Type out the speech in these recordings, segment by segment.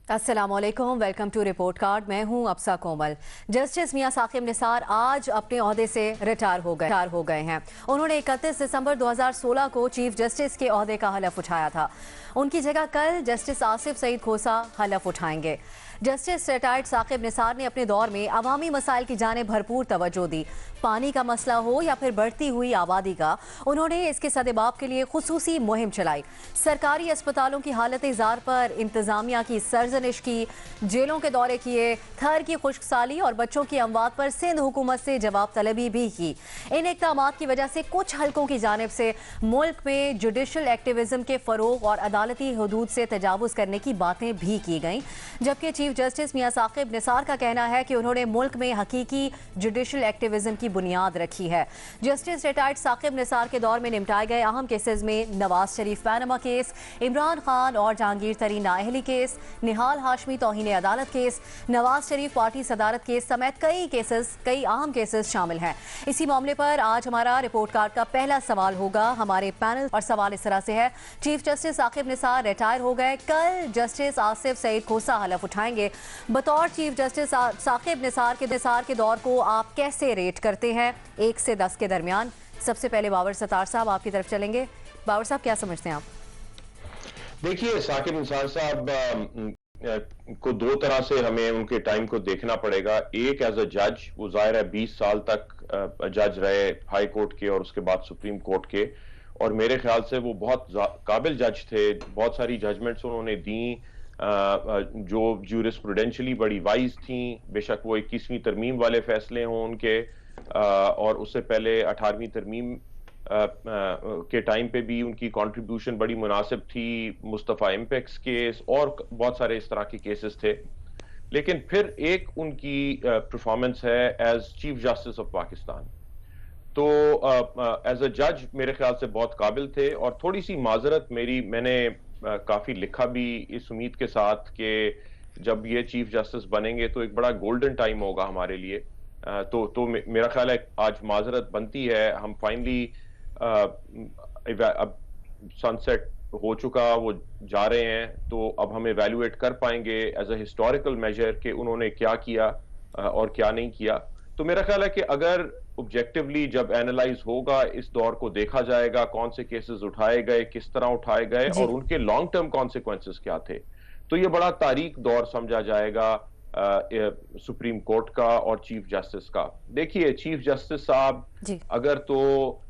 अस्सलाम वालेकुम, welcome to report card. मैं हूं अफसा कोमल। जस्टिस मियां साकिब निसार आज अपने ओहदे से रिटायर हो गए हैं। उन्होंने 31 दिसंबर 2016 को चीफ जस्टिस के ओहदे का हलफ उठाया था। उनकी जगह कल जस्टिस आसिफ सईद खोसा हलफ उठाएंगे। जस्टिस रिटायर्ड साकिब निसार ने अपने दौर में अवामी मसाइल की जानिब भरपूर तवज्जो दी। पानी का मसला हो या फिर बढ़ती हुई आबादी का, उन्होंने इसके सदेबाब के लिए खुसूसी मुहिम चलाई। सरकारी अस्पतालों की हालत जार पर इंतजामिया की सरजनिश की, जेलों के दौरे किए, थर की खुश्कसाली और बच्चों की अमवात पर सिंध हुकूमत से जवाब तलबी भी की। इन इक़दामात की वजह से कुछ हलकों की जानिब से मुल्क में जुडिशल एक्टिविज्म के फरोग और अदालती हदूद से तजावुज़ करने की बातें भी की गईं, जबकि चीफ जस्टिस मियां साकिब निसार का कहना है कि उन्होंने मुल्क में हकीकी जुडिशल एक्टिविज्म की बुनियाद रखी है। जस्टिस रिटायर्ड साकिब निसार के दौर में निपटाए गए अहम केसेस में नवाज शरीफ पैनमा केस, इमरान खान और जहांगीर तरीन नाअहली केस, निहाल हाशमी तौहीन अदालत केस, नवाज शरीफ पार्टी सदारत केस समेत कई अहम केसेस शामिल हैं। इसी मामले पर आज हमारा रिपोर्ट कार्ड का पहला सवाल होगा हमारे पैनल, और सवाल इस तरह से है। Chief justice Saqib Nisar retire हो गए, कल जस्टिस आसिफ सईद खोसा हलफ उठाएंगे। बतौर चीफ जस्टिस साकिब निसार के दौर को आप कैसे रेट करते हैं 1 से 10 के दरमियान? सबसे पहले बाबर सत्तार साहब आपकी तरफ चलेंगे। बाबर साहब, क्या समझते हैं आप? देखिए, साकिब निसार साहब को दो तरह से हमें उनके टाइम को देखना पड़ेगा। एक एज अ जज, वो जाहिर है 20 साल तक जज रहे हाई कोर्ट के और उसके बाद सुप्रीम कोर्ट के, और मेरे ख्याल से वो बहुत काबिल जज थे। बहुत सारी जजमेंट्स उन्होंने दी जो ज्यूरिस्प्रूडेंशियली बड़ी वाइज थी। बेशक वो 21वीं तरमीम वाले फैसले हों उनके, और उससे पहले 18वीं तरमीम के टाइम पे भी उनकी कंट्रीब्यूशन बड़ी मुनासिब थी। मुस्तफ़ा इम्पेक्स केस और बहुत सारे इस तरह के केसेस थे। लेकिन फिर एक उनकी परफॉर्मेंस है as chief justice of Pakistan. तो एज अ जज मेरे ख्याल से बहुत काबिल थे। और थोड़ी सी माजरत मैंने काफी लिखा भी इस उम्मीद के साथ कि जब ये चीफ जस्टिस बनेंगे तो एक बड़ा गोल्डन टाइम होगा हमारे लिए। तो मेरा ख्याल है आज माजरत बनती है। हम फाइनली अब सनसेट हो चुका, वो जा रहे हैं, तो अब हम इवैल्यूएट कर पाएंगे एज अ हिस्टोरिकल मेजर कि उन्होंने क्या किया और क्या नहीं किया। तो मेरा ख्याल है कि अगर ऑब्जेक्टिवली जब एनालाइज होगा, इस दौर को देखा जाएगा, कौन से केसेस उठाए गए, किस तरह उठाए गए और उनके लॉन्ग टर्म कॉन्सिक्वेंसेस क्या थे, तो ये बड़ा तारीख दौर समझा जाएगा सुप्रीम कोर्ट का और चीफ जस्टिस का। देखिए, चीफ जस्टिस साहब अगर तो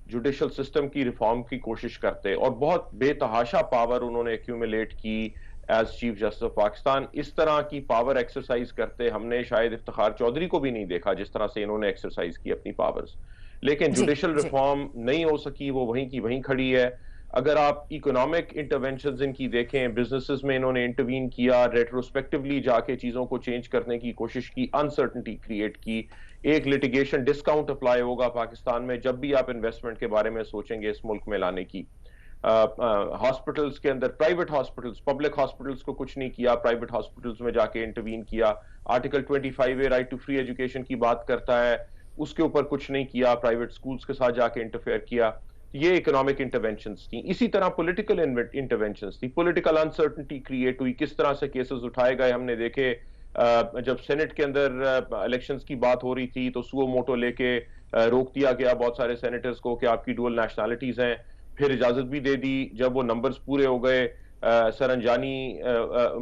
जुडिशल सिस्टम की रिफॉर्म की कोशिश करते, और बहुत बेतहाशा पावर उन्होंने एक्यूमुलेट की as chief justice of Pakistan, इस तरह की पावर एक्सरसाइज करते हमने शायद इफ्तिखार चौधरी को भी नहीं देखा जिस तरह से इन्होंने एक्सरसाइज की अपनी पावर्स। लेकिन जुडिशल रिफॉर्म नहीं हो सकी, वो वहीं की वहीं खड़ी है। अगर आप इकोनॉमिक इंटरवेंशंस इनकी देखें, बिजनेसेस में इन्होंने इंटरवीन किया, रेट्रोस्पेक्टिवली जाके चीजों को चेंज करने की कोशिश की, अनसर्टनिटी क्रिएट की। एक लिटिगेशन डिस्काउंट अप्लाई होगा पाकिस्तान में जब भी आप इन्वेस्टमेंट के बारे में सोचेंगे इस मुल्क में लाने की। हॉस्पिटल्स के अंदर, प्राइवेट हॉस्पिटल्स, पब्लिक हॉस्पिटल्स को कुछ नहीं किया, प्राइवेट हॉस्पिटल्स में जाके इंटरवीन किया। Article 25A right to free education की बात करता है, उसके ऊपर कुछ नहीं किया, प्राइवेट स्कूल्स के साथ जाके इंटरफेयर किया। ये इकोनॉमिक इंटरवेंशंस थी। इसी तरह पॉलिटिकल इंटरवेंशंस थी, पॉलिटिकल अनसर्टनिटी क्रिएट हुई, किस तरह से केसेस उठाए गए हमने देखे। जब सेनेट के अंदर इलेक्शंस की बात हो रही थी तो सुओ मोटो लेके रोक दिया गया बहुत सारे सेनेटर्स को कि आपकी डुअल नेशनैलिटीज हैं। फिर इजाजत भी दे दी जब वो नंबर्स पूरे हो गए, सरंजानी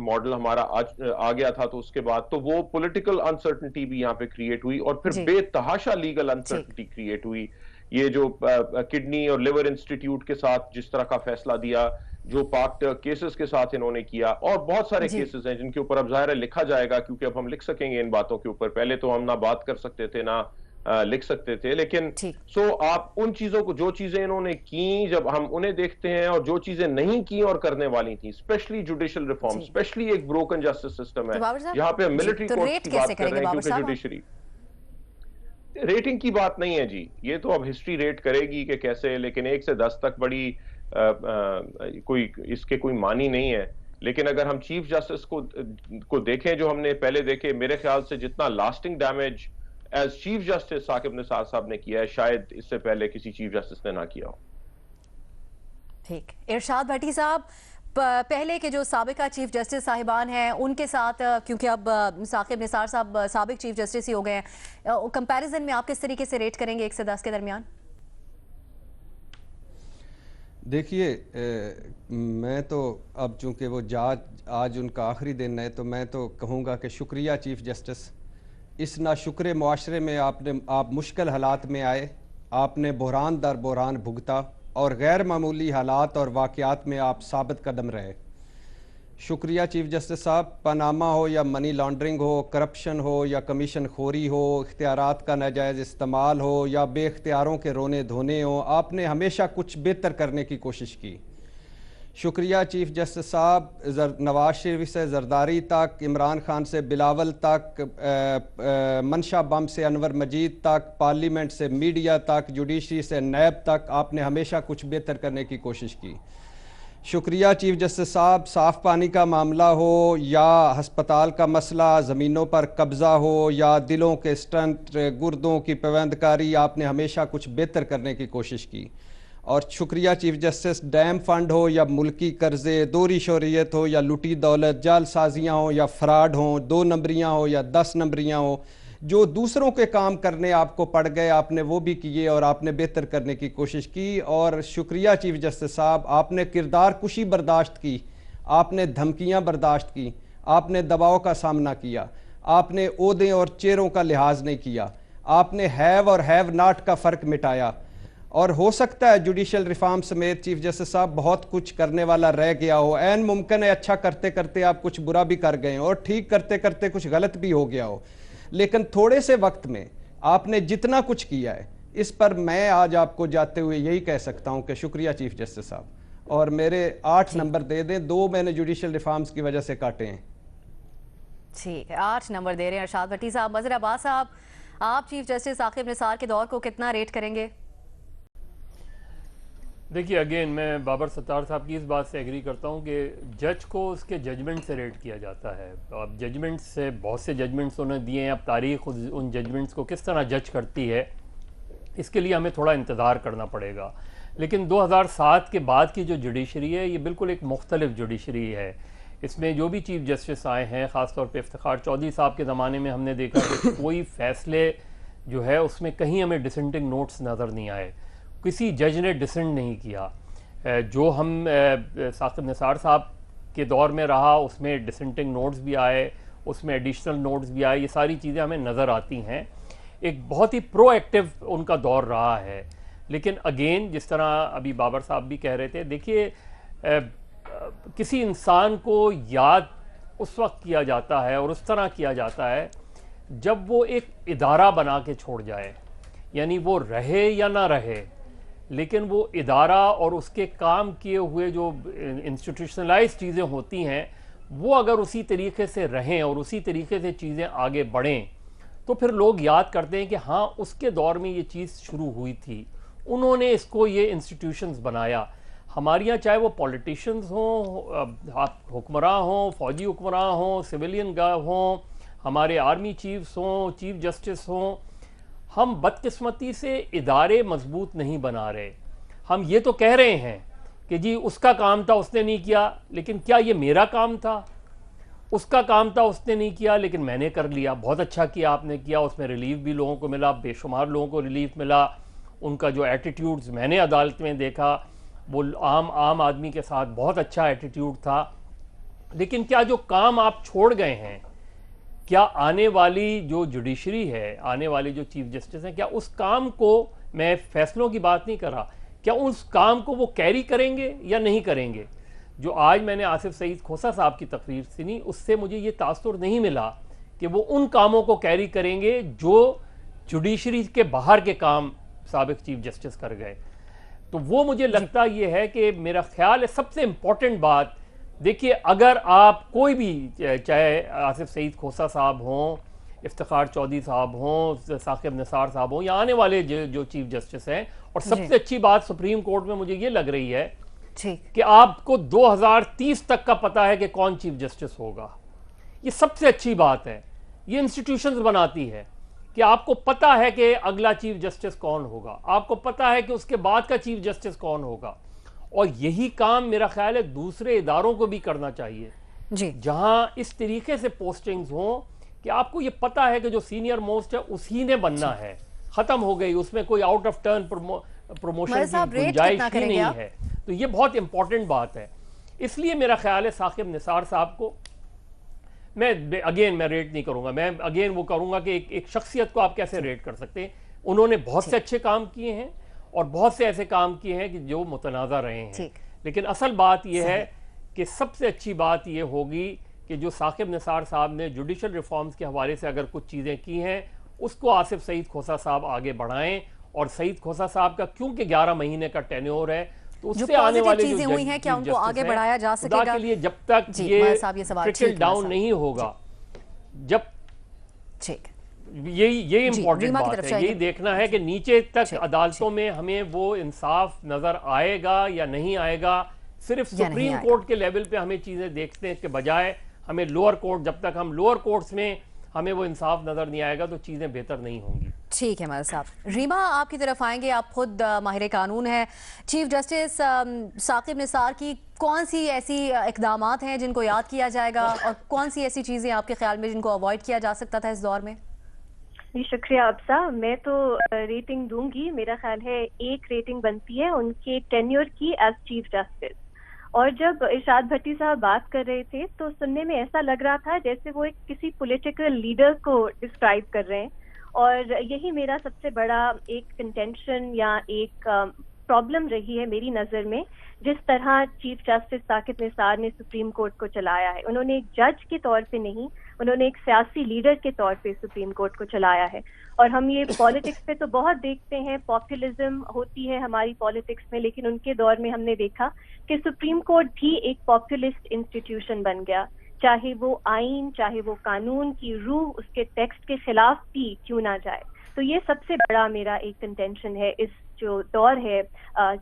मॉडल हमारा आ गया था, तो उसके बाद तो वो पॉलिटिकल अनसर्टनिटी भी यहाँ पे क्रिएट हुई, और फिर बेतहाशा लीगल अनसर्टनिटी क्रिएट हुई। ये जो किडनी और लिवर इंस्टीट्यूट के साथ जिस तरह का फैसला दिया, जो पाक केसेस के साथ इन्होंने किया, और बहुत सारे केसेस हैं जिनके ऊपर अब जाहिर है लिखा जाएगा, क्योंकि अब हम लिख सकेंगे इन बातों के ऊपर। पहले तो हम ना बात कर सकते थे ना लिख सकते थे। लेकिन आप उन चीजों को, जो चीजें इन्होंने की, जब हम उन्हें देखते हैं और जो चीजें नहीं की और करने वाली थी, स्पेशली जुडिशियल रिफॉर्म, स्पेशली एक ब्रोकन जस्टिस सिस्टम है। यहाँ पे मिलिट्री कोर्ट की बात कर रहे हैं क्योंकि जुडिशरी रेटिंग की बात नहीं है जी, ये तो अब हिस्ट्री रेट करेगी कि कैसे, लेकिन 1 से 10 तक बड़ी कोई इसके कोई मानी नहीं है। लेकिन अगर हम चीफ जस्टिस को देखें जो हमने पहले देखे, मेरे ख्याल से जितना lasting damage as chief justice Saqib Nisar साहब ने किया है, शायद इससे पहले किसी चीफ जस्टिस ने ना किया हो। ठीक। इरशाद भट्टी साहब, پہلے کے جو سابقہ چیف جسٹس صاحبان ہیں ان کے ساتھ، کیونکہ اب ثاقب نثار صاحب سابق چیف جسٹس ہی ہو گئے ہیں، کمپیریزن میں آپ کس طریقے سے ریٹ کریں گے 1 سے 10 کے درمیان؟ دیکھیے میں تو اب چونکہ وہ آج ان کا آخری دن ہے، تو میں تو کہوں گا کہ شکریہ چیف جسٹس، اس ناشکر معاشرے میں آپ مشکل حالات میں آئے، آپ نے بحران در بحران بھگتا اور غیر معمولی حالات اور واقعات میں آپ ثابت قدم رہے۔ شکریہ چیف جسٹس صاحب، پاناما ہو یا منی لانڈرنگ ہو، کرپشن ہو یا کمیشن خوری ہو، اختیارات کا ناجائز استعمال ہو یا بے اختیاروں کے رونے دھونے ہو، آپ نے ہمیشہ کچھ بہتر کرنے کی کوشش کی۔ شکریہ چیف جسٹس صاحب، نواز شریف سے زرداری تک، عمران خان سے بلاول تک، منشا بم سے انور مجید تک، پارلیمنٹ سے میڈیا تک، جوڈیشری سے نیب تک، آپ نے ہمیشہ کچھ بہتر کرنے کی کوشش کی۔ شکریہ چیف جسٹس صاحب، صاف پانی کا معاملہ ہو یا ہسپتال کا مسئلہ، زمینوں پر قبضہ ہو یا دلوں کے سٹنٹ، گردوں کی پیوندکاری، آپ نے ہمیشہ کچھ بہتر کرنے کی کوشش کی۔ اور شکریہ چیف جسٹس، ڈیم فنڈ ہو یا ملکی قرضے، دوہری شہریت ہو یا لٹی دولت، جعل سازیاں ہوں یا فراڈ ہوں، 2 نمبریاں ہو یا 10 نمبریاں ہوں، جو دوسروں کے کام کرنے آپ کو پڑ گئے، آپ نے وہ بھی کیے اور آپ نے بہتر کرنے کی کوشش کی۔ اور شکریہ چیف جسٹس صاحب، آپ نے کردار کشی برداشت کی، آپ نے دھمکیاں برداشت کی، آپ نے دباؤ کا سامنا کیا، آپ نے عہدے اور چہروں کا لحاظ نہیں کیا، آپ نے ہیو اور ہیو ناٹ کا فرق مٹایا۔ اور ہو سکتا ہے جوڈیشل ریفارم سمیت چیف جسٹس صاحب بہت کچھ کرنے والا رہ گیا ہو، عین ممکن ہے اچھا کرتے کرتے آپ کچھ برا بھی کر گئے اور ٹھیک کرتے کرتے کچھ غلط بھی ہو گیا ہو، لیکن تھوڑے سے وقت میں آپ نے جتنا کچھ کیا ہے، اس پر میں آج آپ کو جاتے ہوئے یہی کہہ سکتا ہوں کہ شکریہ چیف جسٹس صاحب، اور میرے 8 نمبر دے دیں، 2 میں نے جوڈیشل ریفارمز کی وجہ سے کاٹے ہیں۔ ٹھیک ہے، 8 نمبر دے رہے ہیں ارشاد بھٹی صاحب۔ مظہر عباس صاحب، آپ چیف جسٹس ثاقب نثار کے دور کو کتنا ریٹ کریں گے؟ دیکھیے اگین میں بابر ستار صاحب کی اس بات سے ایگری کرتا ہوں کہ جج کو اس کے ججمنٹ سے ریٹ کیا جاتا ہے۔ اب ججمنٹ سے بہت سے ججمنٹس انہوں نے دیے ہیں، اب تاریخ ان ججمنٹس کو کس طرح جج کرتی ہے اس کے لیے ہمیں تھوڑا انتظار کرنا پڑے گا۔ لیکن 2007 کے بعد کی جو جوڈیشری ہے یہ بالکل ایک مختلف جوڈیشری ہے۔ اس میں جو بھی چیف جسٹس آئے ہیں، خاص طور پہ افتخار چودھری صاحب کے زمانے میں ہم نے دیکھا کہ کوئی فیصلے جو ہے اس میں کہیں ہمیں ڈسنٹنگ نوٹس نظر نہیں آئے، کسی جج نے ڈسنٹ نہیں کیا۔ جو ہم ثاقب نثار صاحب کے دور میں رہا اس میں ڈسنٹنگ نوٹس بھی آئے، اس میں ایڈیشنل نوٹس بھی آئے، یہ ساری چیزیں ہمیں نظر آتی ہیں۔ ایک بہت ہی پرو ایکٹیو ان کا دور رہا ہے۔ لیکن اگین جس طرح ابھی بابر صاحب بھی کہہ رہے تھے، دیکھیے کسی انسان کو یاد اس وقت کیا جاتا ہے اور اس طرح کیا جاتا ہے جب وہ ایک ادارہ بنا کے چھوڑ جائے، یعنی وہ رہے یا نہ رہے لیکن وہ ادارہ اور اس کے کام کیے ہوئے جو انسٹیٹیوشنلائز چیزیں ہوتی ہیں وہ اگر اسی طریقے سے رہیں اور اسی طریقے سے چیزیں آگے بڑھیں تو پھر لوگ یاد کرتے ہیں کہ ہاں اس کے دور میں یہ چیز شروع ہوئی تھی، انہوں نے اس کو یہ انسٹیٹیوشنز بنایا۔ ہمارے یہاں چاہے وہ پولیٹیشنز ہوں، حکمراں ہوں، فوجی حکمراں ہوں، سویلین ہوں، ہمارے آرمی چیفز ہوں، چیف جسٹس ہوں، ہم بدقسمتی سے ادارے مضبوط نہیں بنا رہے۔ ہم یہ تو کہہ رہے ہیں کہ جی اس کا کام تھا اس نے نہیں کیا، لیکن کیا یہ میرا کام تھا؟ اس کا کام تھا اس نے نہیں کیا لیکن میں نے کر لیا، بہت اچھا کیا آپ نے کیا، اس میں ریلیف بھی لوگوں کو ملا، بے شمار لوگوں کو ریلیف ملا۔ ان کا جو ایٹیٹیوڈز میں نے عدالت میں دیکھا وہ عام آدمی کے ساتھ بہت اچھا ایٹیٹیوڈ تھا۔ لیکن کیا جو کام آپ چھوڑ گئے ہیں، کیا آنے والی جو جوڈیشری ہے، آنے والی جو چیف جسٹس ہیں، کیا اس کام کو، میں فیصلوں کی بات نہیں کر رہا، کیا اس کام کو وہ کیری کریں گے یا نہیں کریں گے؟ جو آج میں نے آصف سعید کھوسہ صاحب کی تقریر سنی اس سے مجھے یہ تاثر نہیں ملا کہ وہ ان کاموں کو کیری کریں گے جو جوڈیشری کے باہر کے کام سابق چیف جسٹس کر گئے۔ تو وہ مجھے لگتا یہ ہے کہ میرا خیال ہے سب سے امپورٹنٹ بات، دیکھیے اگر آپ کوئی بھی، چاہے آصف سعید کھوسہ صاحب ہوں، افتخار چودھری صاحب ہوں، ثاقب نثار صاحب ہوں، یا آنے والے جو چیف جسٹس ہیں، اور سب سے اچھی بات سپریم کورٹ میں مجھے یہ لگ رہی ہے کہ آپ کو 2030 تک کا پتہ ہے کہ کون چیف جسٹس ہوگا۔ یہ سب سے اچھی بات ہے، یہ انسٹیٹیوشنز بناتی ہے کہ آپ کو پتہ ہے کہ اگلا چیف جسٹس کون ہوگا، آپ کو پتہ ہے کہ اس کے بعد کا چیف جسٹس کون ہوگا، اور یہی کام میرا خیال ہے دوسرے اداروں کو بھی کرنا چاہیے جی جہاں اس طریقے سے پوسٹنگز ہوں کہ آپ کو یہ پتا ہے کہ جو سینئر موسٹ ہے اسی نے بننا ہے, ختم ہو گئی, اس میں کوئی آؤٹ آف ٹرن پروموشن کی گنجائش ہی نہیں ہے. تو یہ بہت امپورٹنٹ بات ہے. اس لیے میرا خیال ہے ثاقب نثار صاحب کو میں ریٹ نہیں کروں گا, میں وہ کروں گا کہ ایک شخصیت کو آپ کیسے ریٹ کر سکتے ہیں. انہوں نے بہت سے اچھے کام کیے ہیں اور بہت سے ایسے کام کیے ہیں کہ جو متنازع رہے ہیں, لیکن اصل بات یہ ہے کہ سب سے اچھی بات یہ ہوگی کہ جو ثاقب نثار صاحب نے جوڈیشل ریفارمز کے حوالے سے اگر کچھ چیزیں کی ہیں اس کو آصف سعید کھوسہ صاحب آگے بڑھائیں. اور سعید کھوسہ صاحب کا کیونکہ 11 مہینے کا ٹینیور ہے تو اس سے آنے والے جو ہوئی ہیں کیا ان کو آگے بڑھایا جا سکے گا کے لیے جب تک یہ ٹرکل ڈاؤن نہیں ہوگا, جب یہی امپورٹنٹ بات ہے, یہی دیکھنا ہے کہ نیچے تک عدالتوں میں ہمیں وہ انصاف نظر آئے گا یا نہیں آئے گا. صرف سپریم کورٹ کے لیول پہ ہمیں چیزیں دیکھنے کے بجائے ہمیں لوور کورٹ, جب تک ہم لوور کورٹس میں ہمیں وہ انصاف نظر نہیں آئے گا تو چیزیں بہتر نہیں ہوں گی. ٹھیک ہے مدد صاحب. ریما آپ کی طرف آئیں گے, آپ خود ماہر قانون ہیں. چیف جسٹس ثاقب نثار کی کون سی ایسی اقدامات ہیں جن کو یاد کیا جائے گا اور کون سی ایسی چیزیں آپ کے خیال میں جن کو اوائڈ کیا جا سکتا تھا اس دور میں؟ جی شکریہ ابسا. میں تو ریٹنگ دوں گی. میرا خیال ہے ایک ریٹنگ بنتی ہے ان کے ٹینیور کی ایز چیف جسٹس. اور جب ارشاد بھٹی صاحب بات کر رہے تھے تو سننے میں ایسا لگ رہا تھا جیسے وہ ایک کسی پولیٹیکل لیڈر کو ڈسکرائب کر رہے ہیں, اور یہی میرا سب سے بڑا ایک کنٹینشن یا ایک پرابلم رہی ہے میری نظر میں, جس طرح چیف جسٹس ثاقب نثار نے سپریم کورٹ کو چلایا ہے. انہوں نے ایک جج کے طور پہ نہیں, انہوں نے ایک سیاسی لیڈر کے طور پہ سپریم کورٹ کو چلایا ہے. اور ہم یہ پالیٹکس پہ تو بہت دیکھتے ہیں, پاپولزم ہوتی ہے ہماری پالیٹکس میں, لیکن ان کے دور میں ہم نے دیکھا کہ سپریم کورٹ بھی ایک پاپولسٹ انسٹیٹیوشن بن گیا, چاہے وہ آئین, چاہے وہ قانون کی روح اس کے ٹیکسٹ کے خلاف بھی کیوں نہ جائے. تو یہ سب سے بڑا میرا ایک کنٹینشن ہے اس جو دور ہے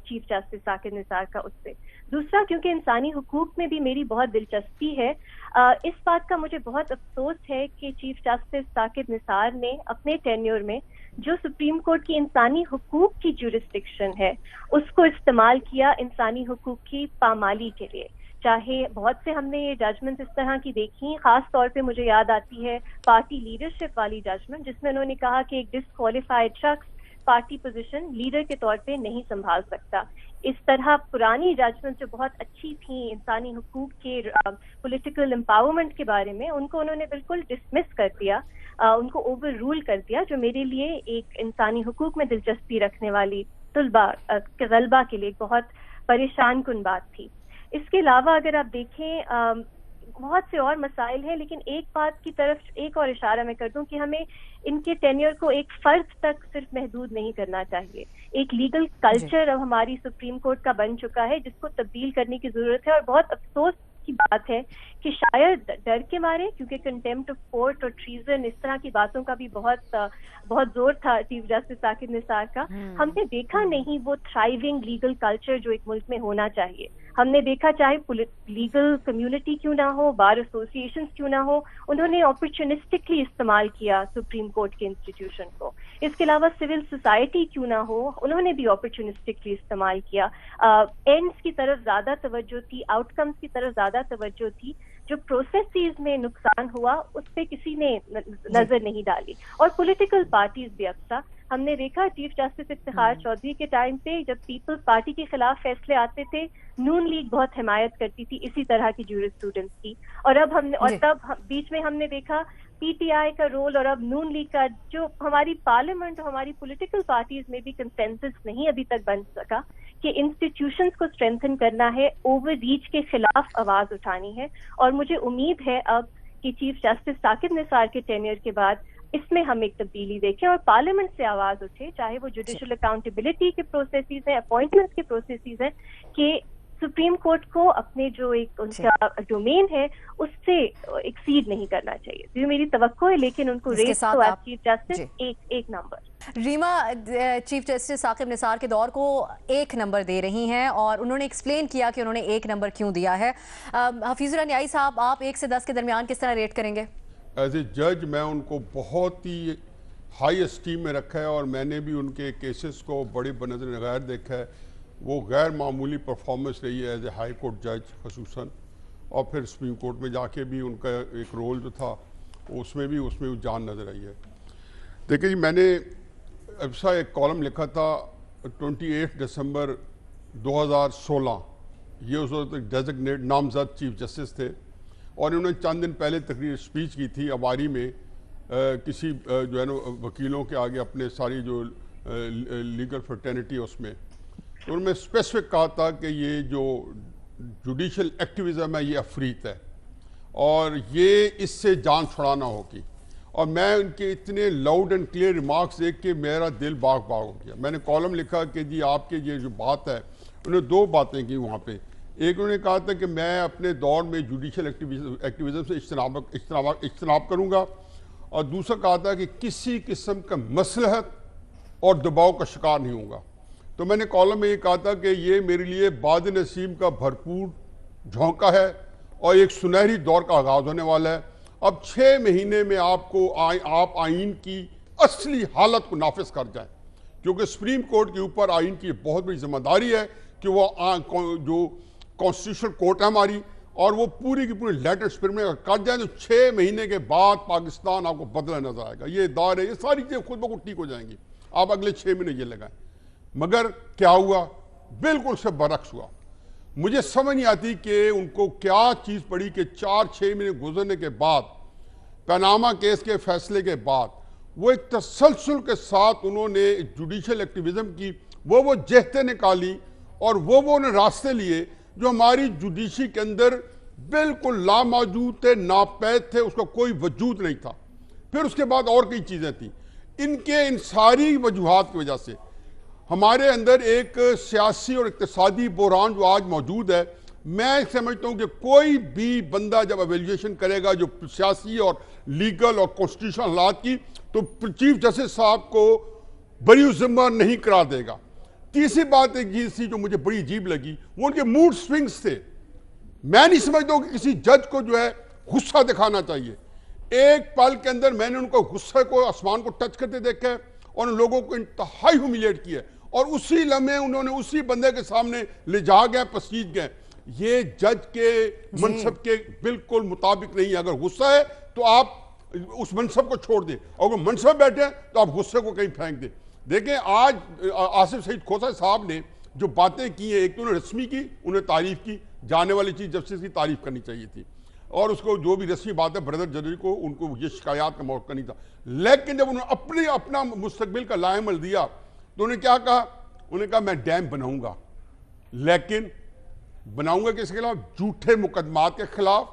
چیف جسٹس ثاقب نثار کا اس سے. دوسرا, کیونکہ انسانی حقوق میں بھی میری بہت دلچسپی ہے, اس بات کا مجھے بہت افسوس ہے کہ چیف جسٹس ثاقب نثار نے اپنے ٹینیور میں جو سپریم کورٹ کی انسانی حقوق کی جورسڈکشن ہے اس کو استعمال کیا انسانی حقوق کی پامالی کے لیے. چاہے بہت سے ہم نے یہ ججمنٹ اس طرح کی دیکھی, خاص طور پہ مجھے یاد آتی ہے پارٹی لیڈرشپ والی ججمنٹ, جس میں انہوں نے کہا کہ ایک ڈسکوالیفائڈ شخص پارٹی پوزیشن لیڈر کے طور پہ نہیں سنبھال سکتا. اس طرح پرانی ججمنٹ جو بہت اچھی تھیں انسانی حقوق کے پولیٹیکل امپاورمنٹ کے بارے میں, ان کو انہوں نے بالکل ڈسمس کر دیا, ان کو اوور رول کر دیا, جو میرے لیے ایک انسانی حقوق میں دلچسپی رکھنے والی طلباء کے غلبہ کے لیے بہت پریشان کن بات تھی. اس کے علاوہ اگر آپ دیکھیں بہت سے اور مسائل ہیں, لیکن ایک بات کی طرف ایک اور اشارہ میں کر دوں کہ ہمیں ان کے ٹینیور کو ایک فرد تک صرف محدود نہیں کرنا چاہیے. ایک لیگل کلچر اب ہماری سپریم کورٹ کا بن چکا ہے جس کو تبدیل کرنے کی ضرورت ہے. اور بہت افسوس کی بات ہے کہ شاید ڈر کے مارے, کیونکہ کنٹیمپٹ آف کورٹ اور ٹریزن اس طرح کی باتوں کا بھی بہت زور تھا چیف جسٹس ثاقب نثار کا, ہم نے دیکھا نہیں وہ تھرائیونگ لیگل کلچر جو ایک ملک میں ہونا چاہیے. ہم نے دیکھا چاہے لیگل کمیونٹی کیوں نہ ہو, بار ایسوسیشنز کیوں نہ ہو, انہوں نے اپرچونسٹکلی استعمال کیا سپریم کورٹ کے انسٹیٹیوشن کو. اس کے علاوہ سول سوسائٹی کیوں نہ ہو, انہوں نے بھی اپرچونسٹکلی استعمال کیا. اینڈز کی طرف زیادہ توجہ تھی, آؤٹ کمز کی طرف زیادہ توجہ تھی. جو پروسیسز میں نقصان ہوا اس پہ کسی نے نظر نہیں ڈالی. اور پولیٹیکل پارٹیز بھی افسا, ہم نے دیکھا چیف جسٹس افتخار چودھری کے ٹائم پہ جب پیپلز پارٹی کے خلاف فیصلے آتے تھے, نون لیگ بہت حمایت کرتی تھی اسی طرح کی جورسپروڈنس کی. اور اب ہم نے اور تب بیچ میں ہم نے دیکھا پی ٹی آئی کا رول اور اب نون لیگ کا, جو ہماری پارلیمنٹ اور ہماری پولیٹیکل پارٹیز میں بھی کنسنسس نہیں ابھی تک بن سکا کہ انسٹیٹیوشنز کو اسٹرینتھن کرنا ہے, اوور ریچ کے خلاف آواز اٹھانی ہے. اور مجھے امید ہے اب کہ چیف جسٹس ثاقب نثار کے ٹینیور کے بعد اس میں ہم ایک تبدیلی دیکھیں اور پارلیمنٹ سے آواز اٹھے, چاہے وہ جوڈیشل اکاؤنٹیبلٹی کے پروسیسز ہیں, اپوائنٹمنٹ کے پروسیسز ہیں, کہ سپریم کورٹ کو اپنے جو ایک ان کا ڈومین ہے اس سے ایکسیڈ نہیں کرنا چاہیے. یہ میری توقع ہے, لیکن ان کو ریٹ تو ایز چیف جسٹس ایک نمبر. ریما چیف جسٹس ثاقب نثار کے دور کو 1 نمبر دے رہی ہیں اور انہوں نے ایکسپلین کیا کہ انہوں نے 1 نمبر کیوں دیا ہے. حفیظ اللہ نیائی صاحب, آپ 1 سے 10 کے درمیان کس طرح ریٹ کریں گے؟ ایز اے جج میں ان کو بہت ہی ہائی اسٹیم میں رکھا ہے اور میں نے بھی ان کے کیسز کو بڑی بنظر غیر دیکھا ہے. وہ غیر معمولی پرفارمنس رہی ہے ایز اے ہائی کورٹ جج خصوصاً، اور پھر سپریم کورٹ میں جا کے بھی ان کا ایک رول جو تھا اس میں جان نظر آئی ہے۔ دیکھیں جی، میں نے ابسا ایک کالم لکھا تھا 28 دسمبر 2016، یہ اس وقت ڈیزگنیٹ نامزد چیف جسٹس تھے، اور انہوں نے چند دن پہلے تقریر اسپیچ کی تھی اباری میں کسی جو ہے نا وکیلوں کے آگے اپنے ساری جو لیگل فرٹرنیٹی اس میں، تو انہوں نے اسپیسیفک کہا تھا کہ یہ جو جوڈیشل ایکٹیویزم ہے یہ افریط ہے اور یہ اس سے جان چھڑانا ہوگی، اور میں ان کے اتنے لاؤڈ اینڈ کلیئر ریمارکس دیکھ کے میرا دل باغ باغ ہو گیا۔ میں نے کالم لکھا کہ جی آپ کے یہ جو بات ہے، انہوں نے دو باتیں کی وہاں پہ، ایک انہوں نے کہا تھا کہ میں اپنے دور میں جوڈیشل ایکٹیویزم سے اجتناب کروں گا، اور دوسرا کہا تھا کہ کسی قسم کا مصلحت اور دباؤ کا شکار نہیں ہوں گا۔ تو میں نے کالم میں یہ کہا تھا کہ یہ میرے لیے باد نسیم کا بھرپور جھونکا ہے اور ایک سنہری دور کا آغاز ہونے والا ہے۔ اب 6 مہینے میں آپ آئین کی اصلی حالت کو نافذ کر جائیں، کیونکہ سپریم کورٹ کے اوپر آئین کی بہت بڑی ذمہ داری ہے کہ وہ جو کانسٹیٹیوشنل کورٹ ہے ہماری، اور وہ پوری کی پوری لیٹر اسپرٹ میں کر جائیں تو 6 مہینے کے بعد پاکستان آپ کو بدلا نظر آئے گا۔ یہ دور ہے، یہ ساری چیزیں خود بخود ٹھیک ہو جائیں گی، آپ اگلے 6 مہینے یہ لگائیں۔ مگر کیا ہوا؟ بالکل سے برعکس ہوا۔ مجھے سمجھ نہیں آتی کہ ان کو کیا چیز پڑی کہ 4-6 مہینے گزرنے کے بعد، پاناما کیس کے فیصلے کے بعد، وہ ایک تسلسل کے ساتھ انہوں نے جوڈیشل ایکٹیویزم کی وہ جہتیں نکالی اور وہ راستے لیے جو ہماری جوڈیشی کے اندر بالکل لاموجود تھے، ناپید تھے، اس کا کوئی وجود نہیں تھا۔ پھر اس کے بعد اور کئی چیزیں تھیں۔ ان ساری وجوہات کی وجہ سے ہمارے اندر ایک سیاسی اور اقتصادی بحران جو آج موجود ہے، میں سمجھتا ہوں کہ کوئی بھی بندہ جب ایویلیویشن کرے گا جو سیاسی اور لیگل اور کانسٹیٹیوشن حالات کی، تو چیف جسٹس صاحب کو بری ذمہ نہیں قرار دے گا۔ تیسری بات ایک چیز تھی جو مجھے بڑی عجیب لگی، وہ ان کے موڈ سوئنگز تھے۔ میں نہیں سمجھتا ہوں کہ کسی جج کو جو ہے غصہ دکھانا چاہیے۔ ایک پل کے اندر میں نے ان کو غصے کو آسمان کو ٹچ کرتے دیکھا ہے اور ان لوگوں کو انتہائی ہیومیلیٹ کیا ہے، اور اسی لمحے انہوں نے اسی بندے کے سامنے لے جا گئے، پسیج گئے۔ یہ جج کے منصب کے بالکل مطابق نہیں ہے۔ اگر غصہ ہے تو آپ اس منصب کو چھوڑ دیں، اور اگر منصب بیٹھے ہیں تو آپ غصے کو کہیں پھینک دیں۔ دیکھیں آج آصف سعید کھوسہ صاحب نے جو باتیں کی ہیں، ایک تو انہوں نے رسمی کی، انہوں نے تعریف کی، جانے والی چیز جسٹس کی تعریف کرنی چاہیے تھی، اور اس کو جو بھی رسمی بات ہے بردر جج کو ان کو یہ شکایات کا موقع نہیں تھا۔ لیکن جب انہوں نے اپنا مستقبل کا لائحہ دیا تو انہوں نے کیا کہا؟ انہوں نے کہا میں ڈیم بناؤں گا، لیکن بناؤں گا کس کے خلاف؟ جھوٹے مقدمات کے خلاف،